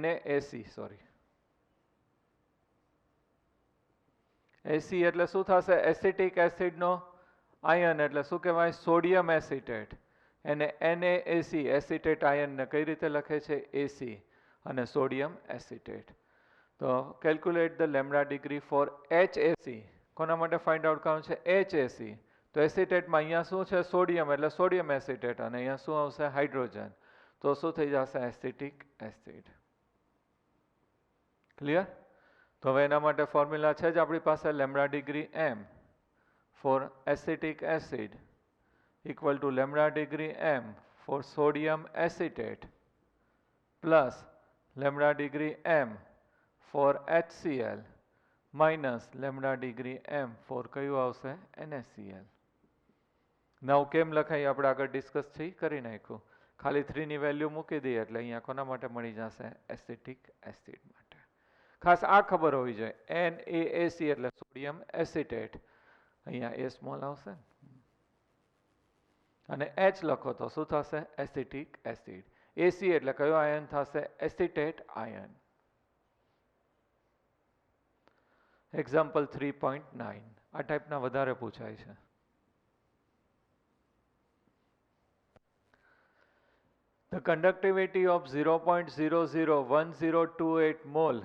NaAC સોરી. AC એટલે શું થશે? એસિટિક એસિડનો આયન એટલે શું કહેવાય? Sodium acetate. એને NaAC એસિટેટ આયનને કઈ રીતે લખે છે? AC અને સોડિયમ એસિટેટ. તો calculate the lambda degree for HAC. કોના માટે ફાઇન્ડ આઉટ કરવાનું છે? HAC. તો એસિટેટમાં અહીંયા શું છે? સોડિયમ એટલે સોડિયમ એસિટેટ અને અહીંયા શું આવશે? હાઇડ્રોજન. તો શું થઈ જશે? Acetic acid. ક્લિયર? તો હવે એના માટે ફોર્મ્યુલા છે જ આપણી પાસે, lambda degree m for acetic acid equal to lambda degree m for sodium acetate plus lambda degree m for HCl minus lambda degree m for કયું આવશે? NaCl. નવ કેમ લખાય આપણે આગળ ડિસ્કસ કરી નાખ્યું, ખાલી 3 ની વેલ્યુ મૂકી દઈએ એટલે અહીંયા કોના માટે મળી જશે? એસિટિક એસિડ માટે. ખાસ આ ખબર હોવી જોઈએ, NaAC એટલે સોડિયમ એસિટેટ, અહીંયા A સ્મોલ આવશે અને H લખો તો શું થશે? Acetic acid. AC એટલે કયો આયન થશે? Acetate ion. એક્ઝામ્પલ 3.9, આ ટાઈપના વધારે પૂછાય છે. The conductivity of 0.001028 mole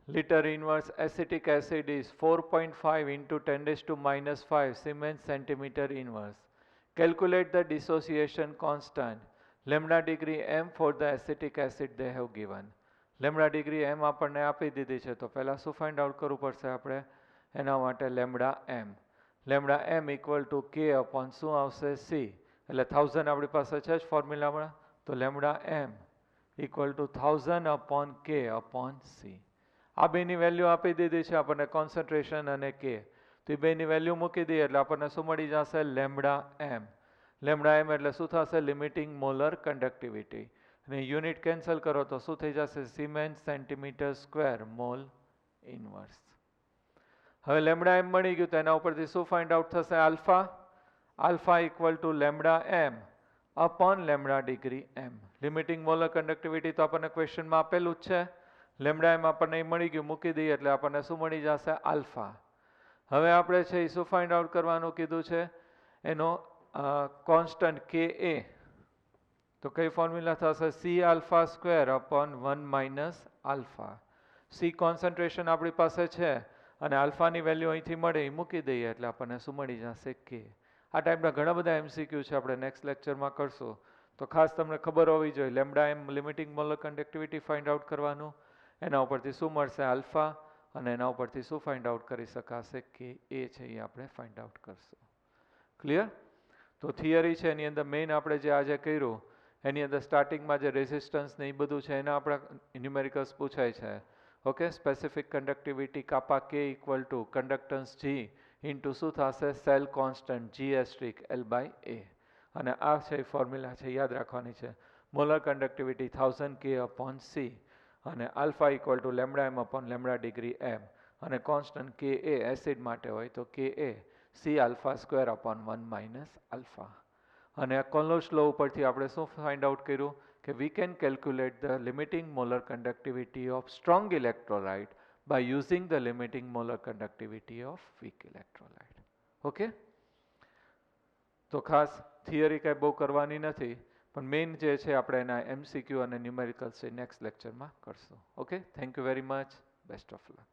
liter inverse acetic acid is 4.5 into 10 raised to minus 5 Siemens centimeter inverse. Calculate the dissociation constant lambda degree m for the acetic acid they have given. Lambda degree m આપણને આપી દીધી છે તો પહેલા શું find out કરવું પડશે આપણે એના માટે lambda m. Lambda m equal to k upon શું આવશે c. એટલે 1000 આપણી પાસે છે જ ફોર્મ્યુલામાં તો lambda m equal to 1000 upon k upon c. આ બેની વેલ્યુ આપી દીધી છે આપણને કોન્સન્ટ્રેશન અને કે તો એ બેની વેલ્યુ મૂકી દઈએ એટલે આપણને શું મળી જશે લેમ્બડા એમ. લેમ્બડા એમ એટલે શું થશે લિમિટિંગ મોલર કંડક્ટિવિટી અને યુનિટ કેન્સલ કરો તો શું થઈ જશે siemens centimetre square mole inverse. હવે લેમ્બડા એમ મળી ગયું તો એના ઉપરથી શું ફાઇન્ડ આઉટ થશે alpha. Alpha equal to lambda M upon lambda degree M. Limiting molar conductivity તો આપણને ક્વેશ્ચનમાં આપેલું જ છે. લેમ્બડા એમ આપણને મળી ગયું મૂકી દઈએ એટલે આપણને શું મળી જશે આલ્ફા. હવે આપણે છે એ શું ફાઇન્ડ આઉટ કરવાનું કીધું છે એનો કોન્સ્ટન્ટ કે એ તો કઈ ફોર્મ્યુલા થશે C alpha square upon 1 minus alpha. C concentration આપણી પાસે છે અને આલ્ફાની વેલ્યુ અહીંથી મળે એ મૂકી દઈએ એટલે આપણને શું મળી જશે કે. આ ટાઈપના ઘણા બધા એમસીક્યુ છે આપણે નેક્સ્ટ લેક્ચરમાં કરશું તો ખાસ તમને ખબર હોવી જોઈએ લેમ્બડા એમ limiting molar conductivity find out કરવાનું એના ઉપરથી શું મળશે આલ્ફા અને એના ઉપરથી શું ફાઇન્ડ આઉટ કરી શકાશે કે એ છે એ આપણે ફાઇન્ડ આઉટ કરશું. ક્લિયર? તો થિયરી છે એની અંદર મેઇન આપણે જે આજે કર્યું એની અંદર સ્ટાર્ટિંગમાં જે રેઝિસ્ટન્સ ને એ બધું છે એના આપણા ન્યુમેરિકલ્સ પૂછાય છે. Okay specific conductivity kappa K equal to conductance G into શું થશે cell constant G asterisk L by A અને આ છે ફોર્મ્યુલા છે યાદ રાખવાની છે. Molar conductivity 1000 K upon C અને alpha equal to lambda M upon lambda degree M અને કોન્સ્ટન્ટ કે એ એસિડ માટે હોય તો K A C alpha square upon 1 minus alpha. અને આ કોલ્નોસ લો ઉપરથી આપણે શું ફાઇન્ડ આઉટ કર્યું કે we can calculate the limiting molar conductivity of strong electrolyte by using the limiting molar conductivity of weak electrolyte. Okay તો ખાસ થિયરી કાંઈ બહુ કરવાની નથી પણ મેઇન જે છે આપણે એના એમસીક્યુ અને ન્યુમેરિકલ્સ છે નેક્સ્ટ લેક્ચરમાં કરશું. Okay thank you very much. Best of luck.